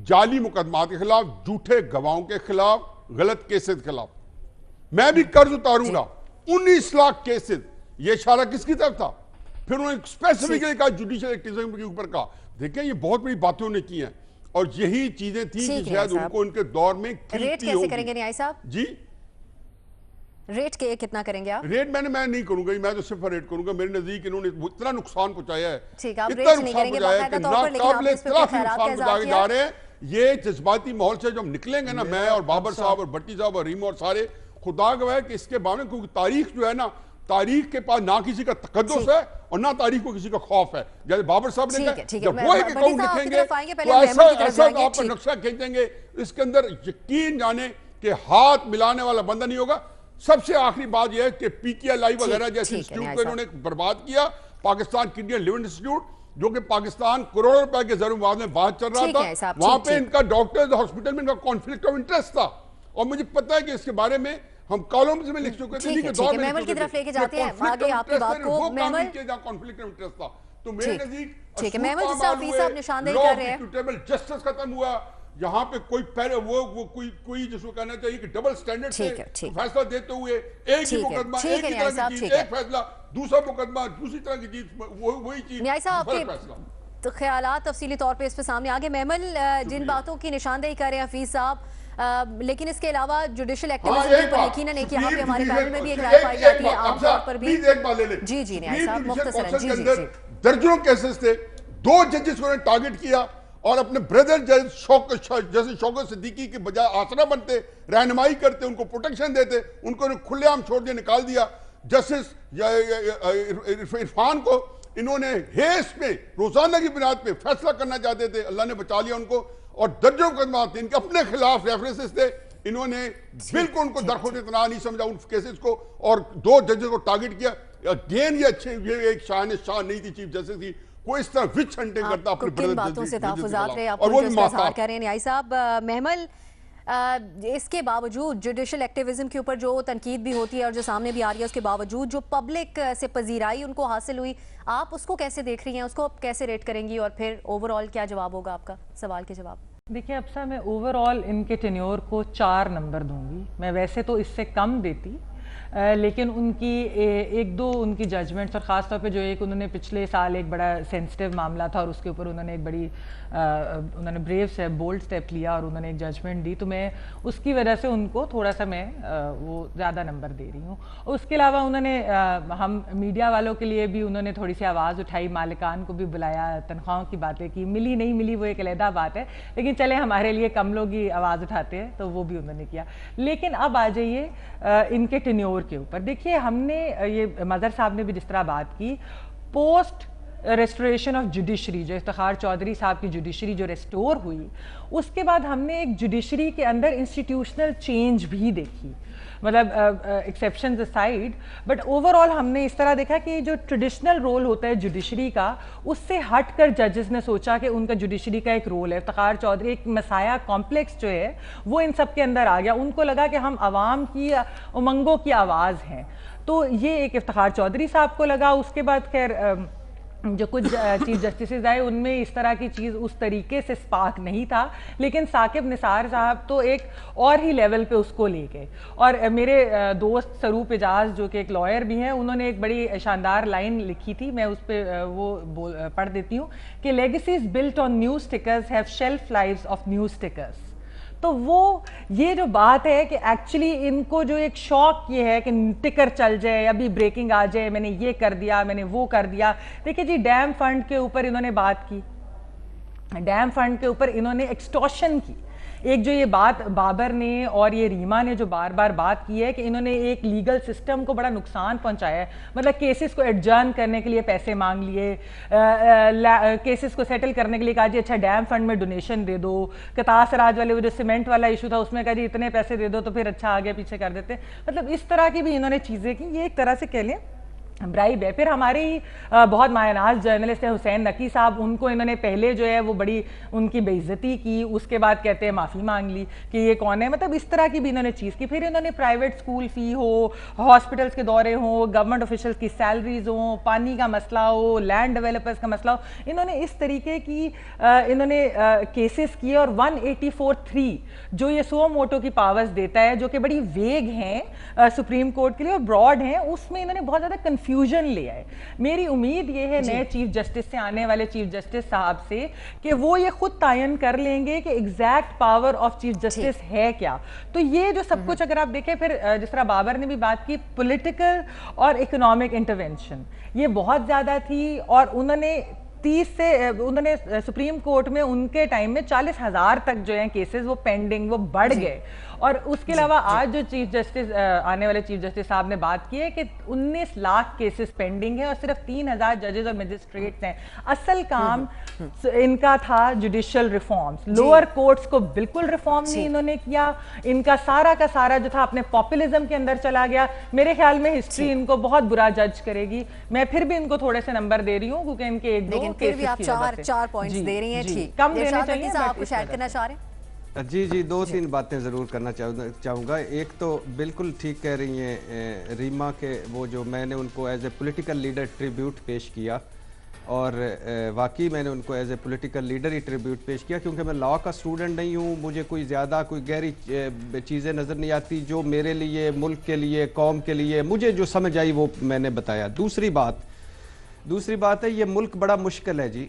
جعلی مقدمات کے خلاف، جھوٹے گواہوں کے خلاف، غلط کیسز کے خلاف۔ میں بھی قرض اتاروں گا 19 لاکھ کیسز۔ یہ اشارہ کس کی طرف تھا؟ پھر انہوں نے اسپیسیفکلی کہا جوڈیشل ایکٹیویزم کے اوپر کہا۔ دیکھیں یہ بہت بڑی باتیں انہوں نے کی ہیں، اور یہی چیزیں تھیں کہ شاید ان کو ان کے دور میں ریٹ کیسے کریں گے نیائی صاحب؟ جی ریٹ کتنا کریں گے آپ؟ ریٹ میں نہیں کروں گا، میں تو صفر ریٹ کروں گا۔ میرے نزدیک انہوں نے اتنا نقصان پہنچایا ہے، اتنا نقصان پہنچایا ہے کہ ناقابل اطلاق نقصان پہنچا جا رہے ہیں۔ یہ جذباتی ماحول سے جو ہم نکلیں گے نا، میں اور بابر صاحب اور بھٹی صاحب اور ریم اور سارے، خدا گواہ ہے کہ اس کے باوجود، کیونکہ تاریخ جو ہے نا، تاریخ کے پاس نہ کسی کا تقدس ہے اور نہ تاریخ کو کسی کا خوف ہے۔ جیسے بابر صاحب نے کہا جب وہ ایک اکاؤنٹ لکھیں گے تو ایسا آپ پر نقشہ کھینچیں گے، اس کے اندر یقین جانے کہ ہاتھ ملانے والا بندہ نہیں ہوگا۔ سب سے آخری بات یہ ہے کہ پی ٹی آئی وغیرہ جیسے انسٹیٹیوٹ کو انہوں نے برباد کیا۔ Pakistan kidney and liver institute جو کہ پاکستان کروڑوں روپے کے زر معاوضے میں بات چل رہا تھا، وہاں پہ ان کا ڈاکٹرز ہاسپٹل میں ان کا کانفلکٹ آف انٹرسٹ تھا، اور مجھے پتہ ہے کہ اس کے بارے میں ہم کالمز میں لکھ چکے تھے کہ دور میں محمل کی طرف لے کے جاتے ہیں آگے آپ کی بات کو۔ محمل کانفلکٹ آف انٹرسٹ تھا، تو میرے نزدیک ٹھیک ہے، محمل جس طرح حفیظ صاحب نشاندہی کر رہے ہیں، جسٹس ختم ہوا۔ یہاں پہ کوئی جس کو کہنا چاہیے کہ ڈبل سٹینڈرڈ سے فیصلہ دیتے ہوئے ایک ہی مقدمہ ایک ہی طرح کی چیز، ایک فیصلہ دوسرا مقدمہ دوسری طرح کی چیز، وہی چیز نیائی صاحب آپ کے خیالات تفصیلی طور پہ اس پہ سامنے آگے۔ محمل جن باتوں کی نشاندہی کر رہے ہیں حفیظ صاحب، لیکن اس کے علاوہ جوڈیشل ایکٹیویزم پر یقیناً ایک یہاں پہ ہمارے پینل میں بھی ایک رائے پائی جاتی ہے عام طور پر بھی۔ جی جی نیائی صاحب مختصراً جی۔ درجنوں کیسز تھے، 2 ججز کو انہوں نے ٹارگٹ کیا اور اپنے بردر جیسے شوکت صدیقی کے بجائے آسرا بنتے، رہنمائی کرتے، ان کو پروٹیکشن دیتے، ان کو کھلے عام چھوڑ دیا، نکال دیا۔ جسٹس عرفان کو انہوں نے ہیس میں روزانہ کی بنیاد پہ فیصلہ کرنا چاہتے تھے, اللہ نے بچا لیا ان کو, اور درجنوں مقدمات ان کے اپنے خلاف ریفرنسز تھے, انہوں نے بالکل ان کو درخود اتنا نہیں سمجھا ان کیسز کو, اور 2 ججز کو ٹارگٹ کیا. اگین یہ ایک شان نہیں تھی, چیف جسٹس کی, کوئی اس طرح وچ ہنٹنگ کرتا اپنے کن باتوں سے تحفظات رہے, آپ اور وہ بھی اظہار کر رہے ہیں نیائی صاحب. محمل, اس کے باوجود جوڈیشل ایکٹیویزم کے اوپر جو تنقید بھی ہوتی ہے اور جو سامنے بھی آ رہی ہے, اس کے باوجود جو پبلک سے پذیرائی ان کو حاصل ہوئی, آپ اس کو کیسے دیکھ رہی ہیں, اس کو کیسے ریٹ کریں گی, اور پھر اوور آل کیا جواب ہوگا آپ کا سوال کے جواب؟ دیکھیں ابسا, میں اوور آل ان کے ٹینیور کو 4 نمبر دوں گی. میں ویسے تو اس سے کم دیتی, لیکن ان کی 1-2 ان کی ججمنٹس, اور خاص طور پہ جو ایک انہوں نے پچھلے سال ایک بڑا سینسٹیو معاملہ تھا اور اس کے اوپر انہوں نے ایک بڑی انہوں نے بریو اسٹیپ, بولڈ اسٹیپ لیا اور انہوں نے ایک ججمنٹ دی, تو میں اس کی وجہ سے ان کو تھوڑا سا میں وہ زیادہ نمبر دے رہی ہوں. اور اس کے علاوہ انہوں نے ہم میڈیا والوں کے لیے بھی انہوں نے تھوڑی سی آواز اٹھائی, مالکان کو بھی بلایا, تنخواہوں کی باتیں کی, ملی نہیں ملی وہ ایک علیحدہ بات ہے, لیکن چلے ہمارے لیے کم لوگ ہی آواز اٹھاتے ہیں, تو وہ بھی انہوں نے کیا. لیکن اب آ جائیے ان کے ٹینیور کے اوپر. دیکھیے, ہم نے یہ مظہر صاحب نے بھی جس طرح بات کی, پوسٹ ریسٹوریشن آف جوڈیشری, جو افتخار چودھری صاحب کی جوڈیشری جو ریسٹور ہوئی, اس کے بعد ہم نے ایک جوڈیشری کے اندر انسٹیٹیوشنل چینج بھی دیکھی, مطلب exceptions aside, but over all ہم نے اس طرح دیکھا کہ جو ٹریڈیشنل رول ہوتا ہے جوڈیشری کا, اس سے ہٹ کر ججز نے سوچا کہ ان کا جوڈیشری کا ایک رول ہے. افتخار چودھری ایک مسایہ کمپلیکس جو ہے وہ ان سب کے اندر آ گیا, ان کو لگا کہ ہم عوام کی امنگوں کی آواز ہیں, تو یہ ایک افتخار چودھری صاحب کو لگا. اس کے بعد خیر جو کچھ چیف جسٹسز آئے ان میں اس طرح کی چیز اس طریقے سے سپارک نہیں تھا, لیکن ثاقب نثار صاحب تو ایک اور ہی لیول پہ اس کو لے گئے. اور میرے دوست سروپ اجاز جو کہ ایک لائر بھی ہیں, انہوں نے ایک بڑی شاندار لائن لکھی تھی, میں اس پہ وہ پڑھ دیتی ہوں کہ legacies built on news stickers have shelf lives of news stickers. تو وہ یہ جو بات ہے کہ ایکچولی ان کو جو ایک شوق یہ ہے کہ ٹکر چل جائے, ابھی بریکنگ آ جائے, میں نے یہ کر دیا, میں نے وہ کر دیا. دیکھیں جی, ڈیم فنڈ کے اوپر انہوں نے بات کی, ڈیم فنڈ کے اوپر انہوں نے ایکسٹورشن کی. ایک جو یہ بات بابر نے اور یہ ریما نے جو بار بار بات کی ہے کہ انہوں نے ایک لیگل سسٹم کو بڑا نقصان پہنچایا ہے, مطلب کیسز کو ایڈجرن کرنے کے لیے پیسے مانگ لیے, کیسز کو سیٹل کرنے کے لیے کہا جی اچھا ڈیم فنڈ میں ڈونیشن دے دو, قطاع سراج والے وہ جو سیمنٹ والا ایشو تھا اس میں کہا جی اتنے پیسے دے دو, تو پھر اچھا آگے پیچھے کر دیتے. مطلب اس طرح کی بھی انہوں نے چیزیں کی, یہ ایک طرح سے کہہ لیں برائب ہے. پھر ہمارے ہی بہت مایہ ناز جرنلسٹ ہیں حسین نقی صاحب, ان کو انہوں نے پہلے جو ہے وہ بڑی ان کی بے عزتی کی, اس کے بعد کہتے ہیں معافی مانگ لی کہ یہ کون ہے. مطلب اس طرح کی بھی انہوں نے چیز کی. پھر انہوں نے پرائیویٹ اسکول فی ہو, ہاسپٹلس کے دورے ہوں, گورنمنٹ آفیشلس کی سیلریز ہوں, پانی کا مسئلہ ہو, لینڈ ڈیولپرز کا مسئلہ ہو, انہوں نے اس طریقے کی انہوں نے کیسز کیے. اور 184(3) جو یہ سو موٹو کی پاورز دیتا ہے, جو کہ بڑی ویگ ہیں سپریم کورٹ کے لیے اور براڈ ہیں, اس میں انہوں نے بہت زیادہ کنفیوژن لے آئے. میری امید یہ ہے نئے چیف جسٹس سے, آنے والے چیف جسٹس صاحب سے, کہ وہ یہ خود تعین کر لیں گے کہ exact power of chief justice ہے کیا. تو یہ جو سب کچھ اگر آپ دیکھیں, پھر جس طرح بابر نے بھی بات کی, پولیٹیکل اور اکنامک انٹرونشن یہ بہت زیادہ تھی, اور انہوں نے 30 سے انہوں نے سپریم کورٹ میں ان کے ٹائم میں 40,000 تک جو ہیں کیسز وہ پینڈنگ وہ بڑھ گئے. اور اس کے علاوہ آج جو چیف جسٹس آنے والے چیف جسٹس صاحب نے بات کی ہے کہ 19 لاکھ کیسز پینڈنگ ہیں اور صرف 3,000 ججز اور میجسٹریٹس ہیں. اصل کام ان کا تھا جوڈیشل ریفارمز. لوور کورٹس کو بالکل ریفارم نہیں انہوں نے کیا, ان کا سارا جو تھا اپنے پاپولزم کے اندر چلا گیا. میرے خیال میں ہسٹری ان کو بہت برا جج کرے گی. میں پھر بھی ان کو تھوڑے سے نمبر دے رہی ہوں کیونکہ ان کے ایک دو پھر بھی آپ 4 پوائنٹس دے رہی ہیں. ٹھیک, کم دینے چاہیے. آپ کچھ ایڈ کرنا چاہ رہے ہیں؟ جی 2-3 باتیں ضرور کرنا چاہوں گا. ایک تو بالکل ٹھیک کہہ رہی ہیں ریما کے, وہ جو میں نے ان کو as a political leader tribute پیش کیا, اور واقعی میں نے ان کو as a political leader he tribute پیش کیا, کیونکہ میں لاء کا اسٹوڈنٹ نہیں ہوں, مجھے کوئی زیادہ کوئی گہری چیزیں نظر نہیں آتی. جو میرے لیے, ملک کے لیے, قوم کے لیے مجھے جو سمجھ آئی وہ میں نے بتایا. دوسری بات ہے, یہ ملک بڑا مشکل ہے جی,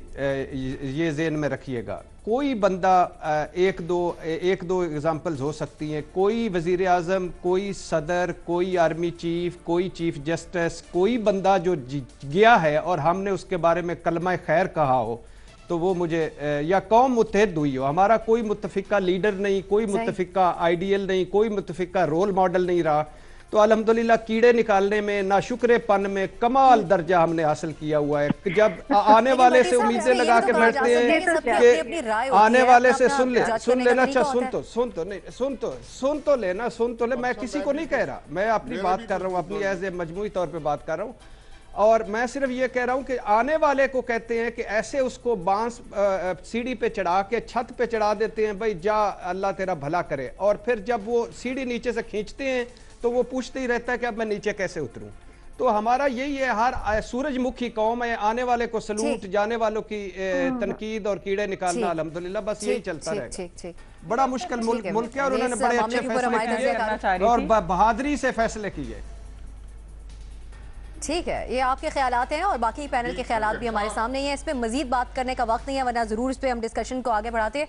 یہ ذہن میں رکھیے گا. کوئی بندہ ایک دو ایگزامپلز ہو سکتی ہیں, کوئی وزیر اعظم, کوئی صدر, کوئی آرمی چیف, کوئی چیف جسٹس, کوئی بندہ جو گیا ہے اور ہم نے اس کے بارے میں کلمہ خیر کہا ہو, تو وہ مجھے, یا قوم متحد ہوئی ہو, ہمارا کوئی متفقہ لیڈر نہیں, کوئی متفقہ آئیڈیل نہیں, کوئی متفقہ رول ماڈل نہیں رہا, तो अल्हम्दुलिल्लाह कीड़े निकालने में, नाशुक्रेपन में कमाल दर्जा हमने हासिल किया हुआ है। जब आने वाले से उम्मीदें लगा के बैठते हैं कि आने वाले से सुन लेना, अच्छा सुन तो ले, मैं किसी को नहीं कह रहा, मैं अपनी बात कर रहा हूँ, अपनी एज ए मजमूई तौर पे बात कर रहा हूँ। और मैं सिर्फ ये कह रहा हूँ कि आने वाले को कहते हैं कि ऐसे उसको बांस सीढ़ी पे चढ़ा के छत पे चढ़ा देते हैं, भाई जा अल्लाह तेरा भला करे, और फिर जब वो सीढ़ी नीचे से खींचते हैं तो वो पूछते ही रहता है कि अब मैं नीचे कैसे उतरूं। तो हमारा यही है, हर सूरजमुखी कौम है, आने वाले को सलूट, जाने वालों की तनकीद और कीड़े निकालना, अल्हम्दुलिल्लाह बस यही चलता रहेगा। बड़ा मुश्किल मुल्क है और उन्होंने बड़े अच्छे फैसले किए और बहादुरी से फैसले किए। ठीक है, ये आपके ख्यालात हैं और बाकी पैनल के ख्यालात भी हमारे सामने ही हैं। इस पे मजीद बात करने का वक्त नहीं है, वरना ज़रूर इस पे हम डिस्कशन को आगे बढ़ाते।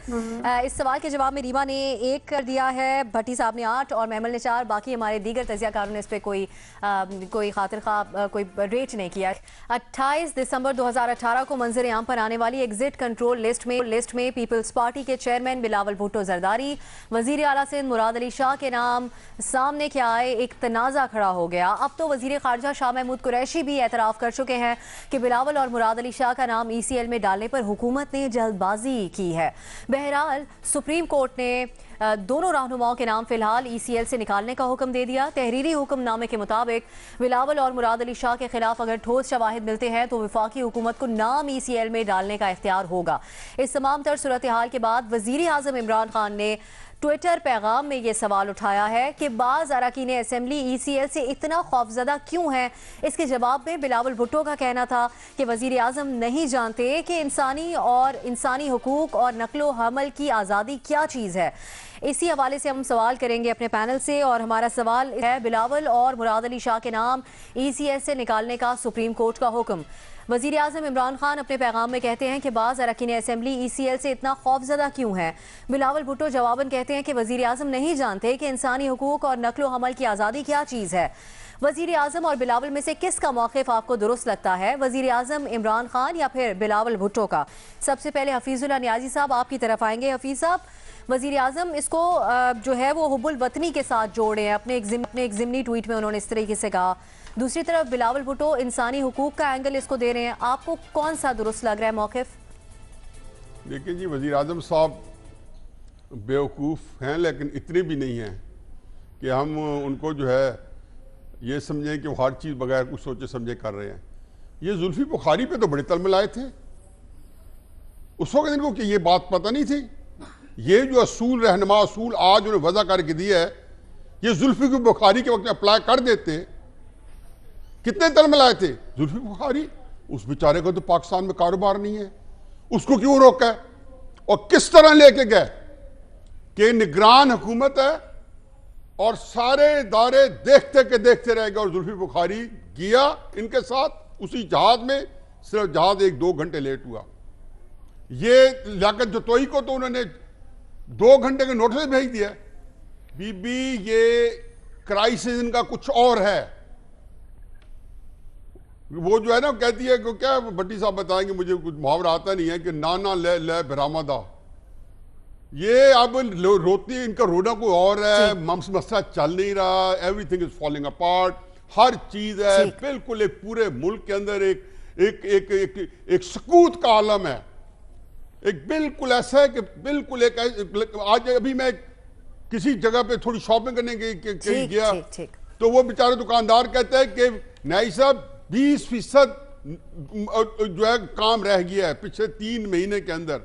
इस सवाल के जवाब में रीमा ने 1 कर दिया है, भट्टी साहब ने 8 और महमल ने 4। बाकी हमारे दीगर तजियाकारों ने इस पे कोई खातिर खा कोई रेट नहीं किया। 28 दिसंबर 2018 को मंजर आम पर आने वाली एग्जिट कंट्रोल लिस्ट में पीपल्स पार्टी के चेयरमैन बिलावल भुट्टो जरदारी, वजीर आला सिंध मुराद अली शाह के नाम सामने के आए, एक तनाज़ा खड़ा हो गया। अब तो वजीर खारजा शाह महमूद कुरैशी भी एतराफ़ कर चुके हैं कि बिलावल और मुराद अली शाह का नाम ECL में डालने पर हुकूमत ने जल्दबाजी की है। बहरहाल सुप्रीम कोर्ट ने दोनों रहनुमाओं के नाम फिलहाल ECL से निकालने का हुक्म दे दिया। तहरीरी हुक्मनामे के मुताबिक बिलावल और मुराद अली शाह के खिलाफ अगर ठोस शवाहिद मिलते हैं तो वफाकी हुकूमत को नाम ECL में डालने का इख्तियार होगा। इस तमाम तर सूरत हाल के बाद वज़ीर आज़म इमरान खान ने ट्विटर पैगाम में ये सवाल उठाया है कि बाज़ अरकान असेंबली ECL से इतना खौफजदा क्यों है। इसके जवाब में बिलावल भुट्टो का कहना था कि वज़ीर आज़म नहीं जानते कि इंसानी हुकूक और नकलो हमल की आज़ादी क्या चीज़ है। इसी हवाले से हम सवाल करेंगे अपने पैनल से और हमारा सवाल है, बिलावल और मुराद अली शाह के नाम ECL से निकालने का सुप्रीम कोर्ट का हुक्म। वज़ीर आज़म इमरान खान अपने पैगाम में कहते हैं कि बाज़ अरकान असेंबली ECL से इतना खौफजदा क्यों है। बिलावल भुट्टो जवाबन कहते हैं कि वज़ीर आज़म नहीं जानते कि इंसानी हुकूक और नकलो हमल की आज़ादी क्या चीज़ है। वज़ीर आज़म और बिलावल में से किसका मौक़िफ़ आपको दुरुस्त लगता है, वज़ीर आज़म इमरान खान या फिर बिलावल भुट्टो का? सबसे पहले हफीज़ुल्लाह नियाज़ी साहब आपकी तरफ आएंगे। हफीज़ साहब, वज़ीर आज़म इसको जो है वो हुब्बुल वतनी के साथ जोड़े हैं, अपने एक ज़िमनी ट्वीट में उन्होंने इस तरीके से कहा। दूसरी तरफ बिलावल भुट्टो इंसानी हुकूक का एंगल इसको दे रहे हैं, आपको कौन सा दुरुस्त लग रहा है मौक़िफ़? देखिए जी, वज़ीर आज़म साहब बेवकूफ़ हैं लेकिन इतने भी नहीं हैं कि हम उनको जो है ये समझें कि वो हर चीज़ बगैर कुछ सोचे समझे कर रहे हैं। ये जुल्फ़ी बुखारी पे तो बड़े तलमिलाए थे, उस वक्त इनको कि ये बात पता नहीं थी। ये जो असूल रहनुमा असूल आज उन्हें वज़ा करके दिया है, ये जुल्फ़ी की बुखारी के वक्त में अप्लाई कर देते। कितने तलमिलाए थे जुल्फ़ी बुखारी, उस बेचारे को तो पाकिस्तान में कारोबार नहीं है, उसको क्यों रोका है और किस तरह लेके गए कि निगरान हुकूमत है और सारे इदारे देखते के देखते रह गए और जुल्फ़ी बुखारी गया इनके साथ उसी जहाज में, सिर्फ जहाज 1-2 घंटे लेट हुआ। ये लियाकत जतोई को तो उन्होंने 2 घंटे के नोटिस भेज दिया। बीबी ये क्राइसिस इनका कुछ और है। वो जो है ना कहती है कि क्या भट्टी साहब बताएंगे, मुझे कुछ मुहावरा आता नहीं है कि नाना ले ले बरामदा। ये अब रोती है, इनका रोना कोई और है, मसला चल नहीं रहा, एवरीथिंग इज फॉलिंग अपार्ट, हर चीज है बिल्कुल एक पूरे मुल्क के अंदर एक सकूत का आलम है। एक बिल्कुल ऐसा है कि बिल्कुल एक आज अभी मैं किसी जगह पे थोड़ी शॉपिंग करने गया तो वो बेचारे दुकानदार कहते हैं कि न्याई साहब 20% जो है काम रह गया है पिछले 3 महीने के अंदर।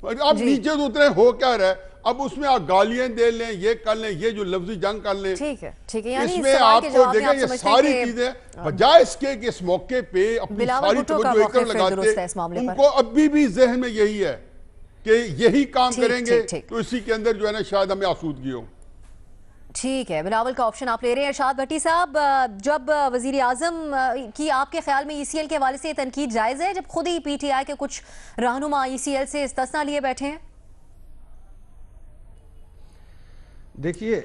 अब नीचे तो उतरे हो क्या रहा है, अब उसमें आप गालियां दे लें, ये कर लें, ये जो लफ्जी जंग कर लें, ठीक है। इसमें आपको देखें ये सारी चीजें बजाय इसके कि इस मौके पे अपनी सारी तवज्जो एक तरफ लगाते, उनको अभी भी जहन में यही है कि यही काम करेंगे तो इसी के अंदर जो है ना शायद हमें आसूदगी हो। ठीक है, बिलावल का ऑप्शन आप ले रहे हैं। इरशाद भट्टी साहब, जब वजीर आज़म की आपके ख्याल में ECL के हवाले से तनकीद जायज़ है जब खुद ही PTI के कुछ रहनुमा ECL से इस्तिस्ना लिए बैठे हैं? देखिए,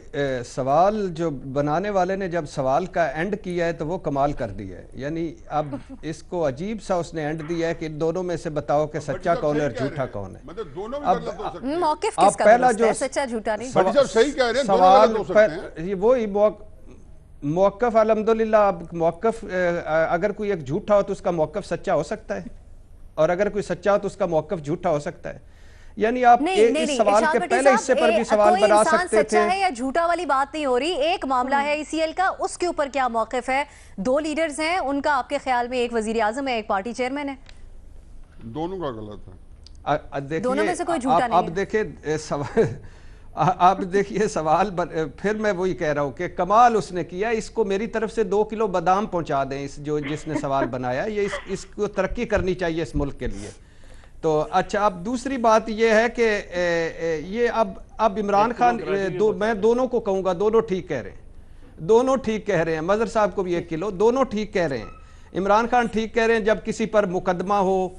सवाल जो बनाने वाले ने जब सवाल का एंड किया है तो वो कमाल कर दिया है। यानी अब इसको अजीब सा उसने एंड दिया है कि दोनों में से बताओ कि सच्चा कौन है और झूठा कौन है। मतलब दोनों में मौक़िफ़ किसका पहला जो सच्चा झूठा नहीं, सही कह रहे हैं, सवाल ये वो ही मौक़िफ़ अल्हम्दुलिल्लाह, अब मौक़िफ़ अगर कोई एक झूठा हो तो उसका मौक़िफ़ सच्चा हो सकता है, और अगर कोई सच्चा हो तो उसका मौक़िफ़ झूठा हो सकता है। यानी आप इस सवाल के पहले हिस्से पर भी सवाल बना सकते थे। है या झूठा वाली बात नहीं हो रही, एक मामला है ईसीएल का, उसके ऊपर क्या मौक़िफ़ है? 2 लीडर्स हैं उनका, आपके ख्याल में एक वज़ीर आज़म है, एक पार्टी चेयरमैन है, दोनों का गलत है। दोनों में से कोई झूठा नहीं है। अब देखिए सवाल, आप देखिए सवाल फिर मैं वही कह रहा हूँ कि कमाल उसने किया, इसको मेरी तरफ से 2 किलो बादाम पहुंचा दें, इस जिसने सवाल बनाया, ये इसको तरक्की करनी चाहिए इस मुल्क के लिए। तो अच्छा, अब दूसरी बात ये है कि ये अब इमरान खान, मैं दोनों को कहूँगा, दोनों ठीक कह रहे हैं, दोनों ठीक कह रहे हैं। मजहर साहब को भी 1 किलो, दोनों ठीक कह रहे हैं। इमरान खान ठीक कह रहे हैं, जब किसी पर मुकदमा हो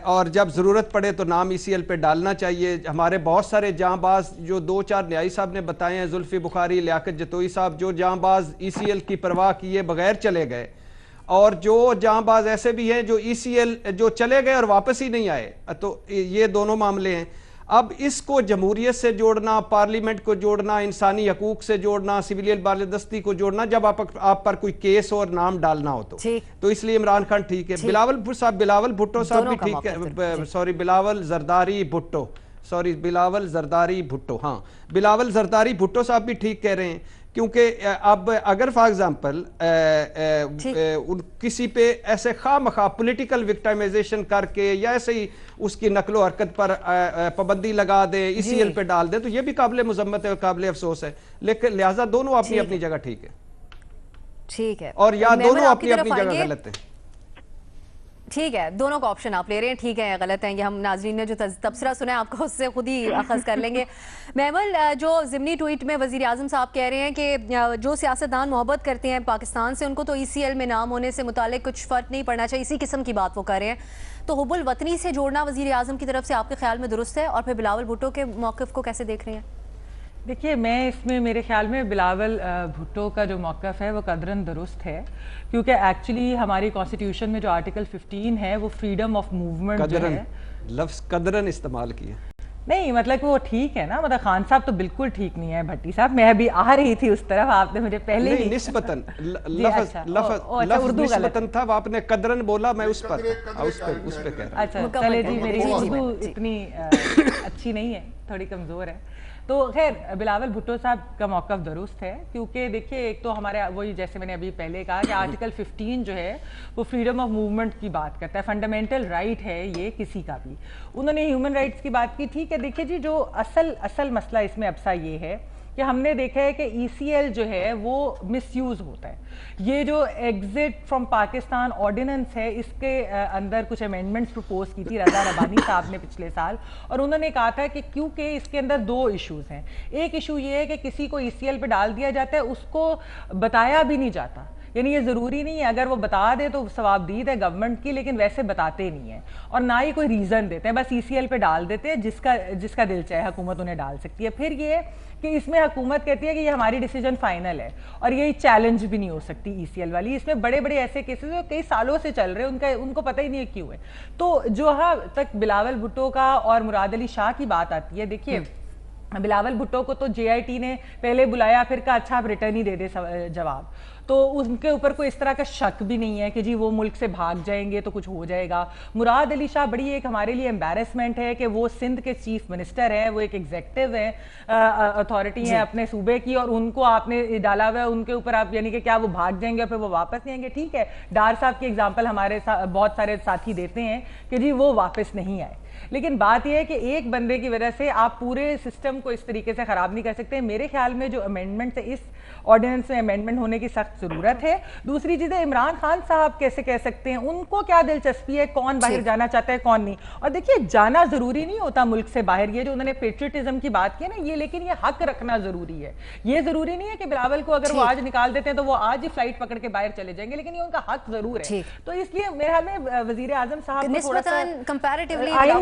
और जब ज़रूरत पड़े तो नाम ईसीएल पे डालना चाहिए। हमारे बहुत सारे जांबाज जो 2-4 न्यायी साहब ने बताए हैं, जुल्फी बुखारी, लियाकत जतोई साहब, जो जांबाज ईसीएल की परवाह किए बगैर चले गए, और जो जांबाज ऐसे भी हैं जो ईसीएल जो चले गए और वापस ही नहीं आए। तो ये दोनों मामले हैं। अब इसको जमहूरियत से जोड़ना, पार्लियामेंट को जोड़ना, इंसानी हकूक से जोड़ना, सिविलियन बालादस्ती को जोड़ना, जब आप पर कोई केस और नाम डालना हो तो इसलिए इमरान खान ठीक है। बिलावल भुट्टो साहब भी ठीक है, सॉरी बिलावल जरदारी भुट्टो, हाँ, बिलावल जरदारी भुट्टो साहब भी ठीक कह रहे हैं, क्योंकि अब अगर फॉर एग्जांपल किसी पे ऐसे खामखा पॉलिटिकल विक्टिमाइजेशन करके या ऐसे ही उसकी नकलो हरकत पर पाबंदी लगा दे, ईसीएल पे डाल दे, तो ये भी काबिल मजम्मत है और काबिल अफसोस है। लेकिन लिहाजा दोनों अपनी अपनी जगह ठीक है, ठीक है, और या दोनों अपनी अपनी जगह गलत है। ठीक है, दोनों का ऑप्शन आप ले रहे हैं, ठीक है या गलत है, ये हम नाजरीन ने जो तबसरा सुना है आपको उससे खुद ही अखज़ कर लेंगे। महमल, जो ज़िमनी ट्वीट में वज़ीर आज़म साहब कह रहे हैं कि जो सियासतदान मोहब्बत करते हैं पाकिस्तान से, उनको तो ईसीएल में नाम होने से मुतालिक कुछ फ़र्क नहीं पड़ना चाहिए, इसी किस्म की बात वो कर रहे हैं। तो हुब्बुल वतनी से जोड़ना वज़ीर आज़म की तरफ से आपके ख्याल में दुरुस्त है? और फिर बिलावल भुट्टो के मौक़िफ़ को कैसे देख रहे हैं? देखिए, मैं इसमें मेरे ख्याल में बिलावल भुट्टो का जो मौक़िफ़ है वो कदरन दुरुस्त है, क्योंकि एक्चुअली हमारी कॉन्स्टिट्यूशन में जो आर्टिकल 15 है वो फ्रीडम ऑफ मूवमेंट जो है, लफ्ज़ कदरन इस्तेमाल किया नहीं, मतलब कि वो ठीक है ना, मतलब खान साहब तो बिल्कुल ठीक नहीं है। भट्टी साहब, मैं अभी आ रही थी उस तरफ, आपने मुझे पहले ही निस्बतन लफ्ज़ निस्बतन था, आपने कदरन बोला, मैं उस पे कह रहा हूं। अच्छा चले जी, मेरी उर्दू इतनी अच्छी नहीं है, थोड़ी कमज़ोर है। तो खैर, बिलावल भुट्टो साहब का मौक़िफ़ दुरुस्त है, क्योंकि देखिए एक तो हमारे वही, जैसे मैंने अभी पहले कहा कि आर्टिकल 15 जो है वो फ्रीडम ऑफ मूवमेंट की बात करता है, फंडामेंटल राइट है ये किसी का भी। उन्होंने ह्यूमन राइट्स की बात की, ठीक है। देखिए जी, जो असल मसला इसमें अबसा ये है कि हमने देखा है कि ईसीएल जो है वो मिसयूज़ होता है। ये जो एग्जिट फ्रॉम पाकिस्तान ऑर्डिनेंस है, इसके अंदर कुछ अमेंडमेंट्स प्रपोज की थी रज़ा रबानी साहब ने पिछले साल, और उन्होंने कहा था कि क्योंकि इसके अंदर 2 इश्यूज़ हैं। एक इशू ये है कि किसी को ईसीएल पे डाल दिया जाता है, उसको बताया भी नहीं जाता, यानी ये ज़रूरी नहीं है, अगर वो बता दे तो सवाबदीद है गवर्नमेंट की, लेकिन वैसे बताते नहीं है और ना ही कोई रीज़न देते हैं, बस ईसीएल पे डाल देते हैं, जिसका दिल चाहे हुकूमत उन्हें डाल सकती है। फिर ये कि इसमें हुकूमत कहती है कि ये हमारी डिसीजन फाइनल है और ये चैलेंज भी नहीं हो सकती ईसीएल वाली। इसमें बड़े बड़े ऐसे केसेस जो कई सालों से चल रहे हैं, उनको पता ही नहीं है क्यों है। तो जहाँ तक बिलावल भुट्टो का और मुराद अली शाह की बात आती है, देखिए बिलावल भुट्टो को तो जेआईटी ने पहले बुलाया, फिर कहा अच्छा आप रिटर्न ही दे दे जवाब, तो उनके ऊपर कोई इस तरह का शक भी नहीं है कि जी वो मुल्क से भाग जाएंगे तो कुछ हो जाएगा। मुराद अली शाह बड़ी एक हमारे लिए एम्बैरेसमेंट है कि वो सिंध के चीफ मिनिस्टर हैं, वो एक एग्जेक्टिव है, अथॉरिटी है अपने सूबे की, और उनको आपने डाला हुआ है, उनके ऊपर आप यानी कि क्या वो भाग जाएंगे और फिर वो वापस नहीं आएंगे? ठीक है, डार साहब की एग्जाम्पल हमारे बहुत सारे साथी देते हैं कि जी वो वापस नहीं आए, लेकिन बात यह है कि एक बंदे की वजह से आप पूरे सिस्टम को इस तरीके से खराब नहीं कर सकते। मेरे ख्याल में जो अमेंडमेंट है, इस ऑर्डिनेंस में अमेंडमेंट होने की सख्त जरूरत है। दूसरी चीज़ है, इमरान खान साहब कैसे कह सकते हैं, उनको क्या दिलचस्पी है कौन बाहर जाना चाहता है कौन नहीं। और देखिए, जाना जरूरी नहीं होता मुल्क से बाहर, ये जो उन्होंने पेट्रियटिज्म की बात की ना, ये लेकिन ये हक रखना जरूरी है। ये जरूरी नहीं है कि बिलावल को अगर वो आज निकाल देते हैं तो वो आज ही फ्लाइट पकड़ के बाहर चले जाएंगे, लेकिन ये उनका हक जरूर है। तो इसलिए मेरे ख्याल में वजीर आजम साहब को थोड़ा सा आइन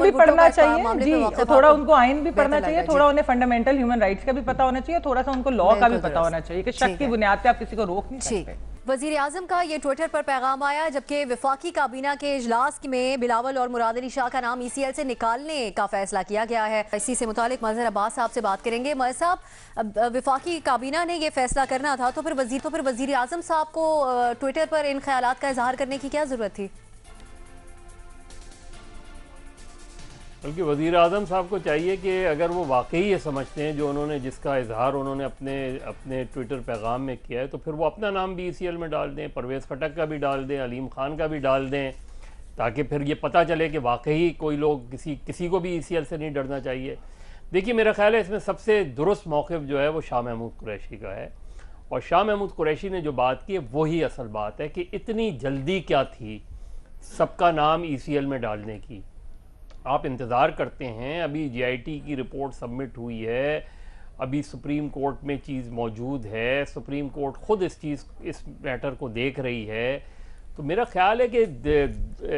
भी पढ़ना चाहिए जी, थोड़ा उनको आइन भी पढ़ना चाहिए, थोड़ा उन्हें फंडामेंटल ह्यूमन राइट्स का भी पता होना चाहिए, थोड़ा सा उनको लॉ का भी पता होना चाहिए कि शक की बुनियाद पे आप किसी को रोक नहीं सकते। वज़ीर आज़म का ये ट्विटर पर पैगाम आया, जबकि वफाकी काबीना के इजलास में बिलावल और मुराद अली शाह का नाम ECL से निकालने का फैसला किया गया है। इसी से मुतालिक मज़हर अब्बास साहब से बात करेंगे। मज़हर साहब, वफाकी काबीना ने ये फैसला करना था, तो फिर वज़ीर आज़म साहब को ट्विटर पर इन ख्यालात का इजहार करने की क्या ज़रूरत थी? बल्कि वज़ीर आज़म साहब को चाहिए कि अगर वो वाकई ये समझते हैं जो उन्होंने जिसका इजहार उन्होंने अपने ट्विटर पैगाम में किया है, तो फिर वो अपना नाम भी ECL में डाल दें, परवेज़ खटक का भी डाल दें, अलीम ख़ान का भी डाल दें, ताकि फिर ये पता चले कि वाकई कोई लोग किसी को भी ECL से नहीं डरना चाहिए। देखिए, मेरा ख्याल है इसमें सबसे दुरुस्त मौक़िफ़ जो है वो शाह महमूद कुरैशी का है, और शाह महमूद कुरैशी ने जो बात की है वही असल बात है कि इतनी जल्दी क्या थी सबका नाम ECL में डालने की। आप इंतज़ार करते हैं, अभी JIT की रिपोर्ट सबमिट हुई है, अभी सुप्रीम कोर्ट में चीज़ मौजूद है, सुप्रीम कोर्ट ख़ुद इस मैटर को देख रही है। तो मेरा ख़्याल है कि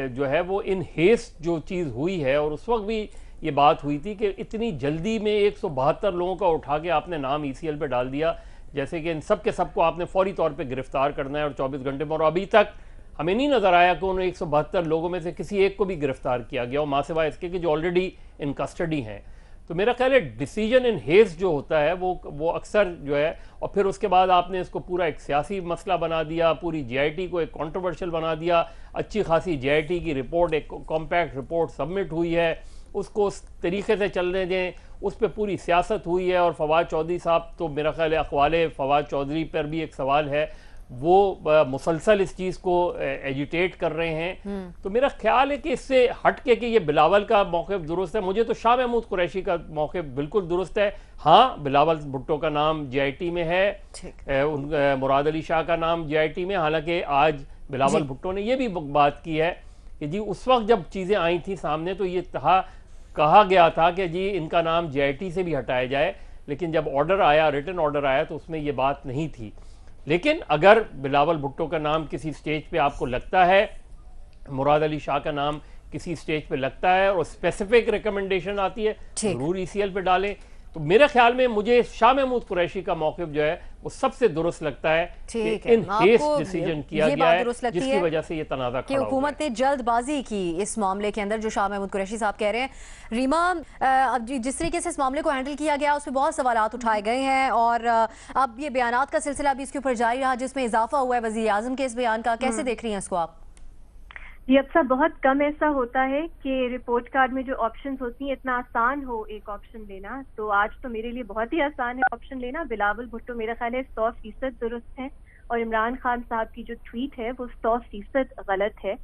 जो है वो इन हेस्ट जो चीज़ हुई है, और उस वक्त भी ये बात हुई थी कि इतनी जल्दी में 172 लोगों का उठा के आपने नाम ECL पे डाल दिया, जैसे कि इन सब के सबको आपने फौरी तौर पे गिरफ़्तार करना है और 24 घंटे में, और अभी तक हमें नहीं नज़र आया कि उन 172 लोगों में से किसी एक को भी गिरफ्तार किया गया, और मां सिवाय इसके कि जो ऑलरेडी इन कस्टडी हैं। तो मेरा ख्याल है डिसीजन इन हेस्ट जो होता है वो अक्सर जो है, और फिर उसके बाद आपने इसको पूरा एक सियासी मसला बना दिया, पूरी JIT को एक कंट्रोवर्शियल बना दिया। अच्छी खासी JIT की रिपोर्ट, एक कॉम्पैक्ट रिपोर्ट सबमिट हुई है, उसको उस तरीके से चलने दें, उस पर पूरी सियासत हुई है। और फवाद चौधरी साहब, तो मेरा ख्याल है अक़वाले फवाद चौधरी पर भी एक सवाल है, वो मुसलसल इस चीज़ को एजिटेट कर रहे हैं। तो मेरा ख्याल है कि इससे हट के कि ये बिलावल का मौक़िफ़ दुरुस्त है, मुझे तो शाह महमूद कुरैशी का मौक़िफ़ बिल्कुल दुरुस्त है। हाँ, बिलावल भुट्टो का नाम JIT में है, मुराद अली शाह का नाम JIT में, हालांकि आज बिलावल भुट्टो ने ये भी बात की है कि जी उस वक्त जब चीज़ें आई थी सामने तो ये कहा गया था कि जी इनका नाम JIT से भी हटाया जाए, लेकिन जब ऑर्डर आया, रिटन ऑर्डर आया, तो उसमें ये बात नहीं थी। लेकिन अगर बिलावल भुट्टो का नाम किसी स्टेज पे आपको लगता है, मुराद अली शाह का नाम किसी स्टेज पे लगता है और स्पेसिफिक रिकमेंडेशन आती है, जरूर ECL पे डालें। तो मेरे ख्याल में मुझे शाह महमूद कुरैशी का मौक़िफ़ जो है वो सबसे दुरुस्त लगता है कि इन हेस्ट डिसीजन किया गया है, जिसकी वजह से ये तनाज़ा खड़ा हुआ है। हुकूमत ने जल्दबाजी की इस मामले के अंदर, जो शाह महमूद कुरैशी साहब कह रहे हैं। रीमा, अब जिस तरीके से इस मामले को हैंडल किया गया उस पर बहुत सवालात उठाए गए हैं, और अब ये बयानात का सिलसिला भी इसके ऊपर जारी रहा, जिसमें इजाफा हुआ है वज़ीर आज़म के इस बयान का। कैसे देख रही हैं इसको आप? जी, अब सब बहुत कम ऐसा होता है कि रिपोर्ट कार्ड में जो ऑप्शंस होती हैं इतना आसान हो एक ऑप्शन लेना। तो आज तो मेरे लिए बहुत ही आसान है ऑप्शन लेना। बिलावल भुट्टो मेरा ख्याल है 100% दुरुस्त है, और इमरान खान साहब की जो ट्वीट है वो 100% गलत है।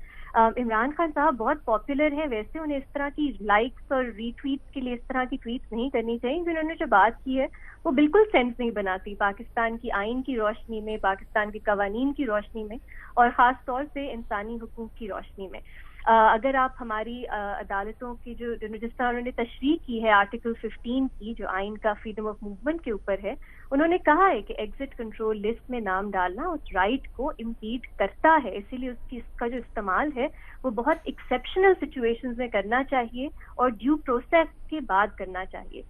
इमरान खान साहब बहुत पॉपुलर हैं, वैसे उन्हें इस तरह की लाइक्स और रीट्वीट्स के लिए इस तरह की ट्वीट्स नहीं करनी चाहिए। उन्होंने जो बात की है वो बिल्कुल सेंस नहीं बनाती पाकिस्तान की आइन की रोशनी में, पाकिस्तान के कवानीन की रोशनी में, और ख़ास तौर से इंसानी हुकूक की रोशनी में। अगर आप हमारी अदालतों की जो जिस तरह उन्होंने तशरीह की है आर्टिकल 15 की, जो आइन का फ्रीडम ऑफ मूवमेंट के ऊपर है, उन्होंने कहा है कि एग्जिट कंट्रोल लिस्ट में नाम डालना उस राइट को इम्पीड करता है, इसीलिए इसका जो इस्तेमाल है वो बहुत एक्सेप्शनल सिचुएशंस में करना चाहिए और ड्यू प्रोसेस के बाद करना चाहिए।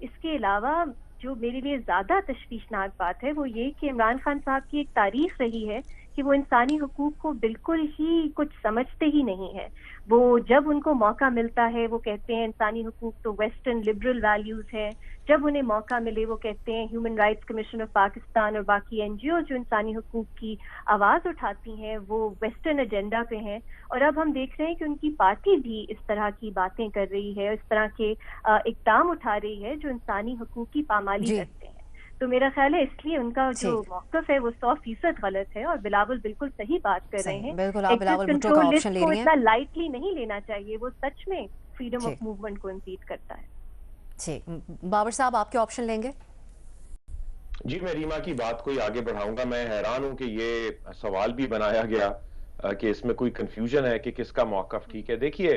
इसके अलावा जो मेरे लिए ज़्यादा तशवीशनाक बात है वो ये कि इमरान खान साहब की एक तारीख रही है कि वो इंसानी हुकूक को बिल्कुल ही कुछ समझते ही नहीं है। वो जब उनको मौका मिलता है वो कहते हैं इंसानी हुकूक तो वेस्टर्न लिबरल वैल्यूज़ है, जब उन्हें मौका मिले वो कहते हैं human rights commission of Pakistan और बाकी NGO जो इंसानी हुकूक की आवाज़ उठाती हैं वो वेस्टर्न एजेंडा पे हैं। और अब हम देख रहे हैं कि उनकी पार्टी भी इस तरह की बातें कर रही है, इस तरह के इक़दाम उठा रही है जो इंसानी हुकूक की पामाली करते हैं। तो मेरा ख्याल है इसलिए उनका जो मौक़िफ़ है वो 100% गलत है, और बिलावल बिल्कुल सही बात कर रहे हैं। बिल्कुल, आप बिलावल भुट्टो का ऑप्शन ले रही हैं। इतना लाइटली नहीं लेना चाहिए, वो सच में फ्रीडम ऑफ मूवमेंट को इम्पीड करता है। ठीक, बाबर साहब आपके ऑप्शन लेंगे? जी, मैं रीमा की बात को ही आगे बढ़ाऊंगा। मैं हैरान हूं कि ये सवाल भी बनाया गया कि इसमें कोई कंफ्यूजन है कि किसका मौक़िफ़ ठीक है। देखिए,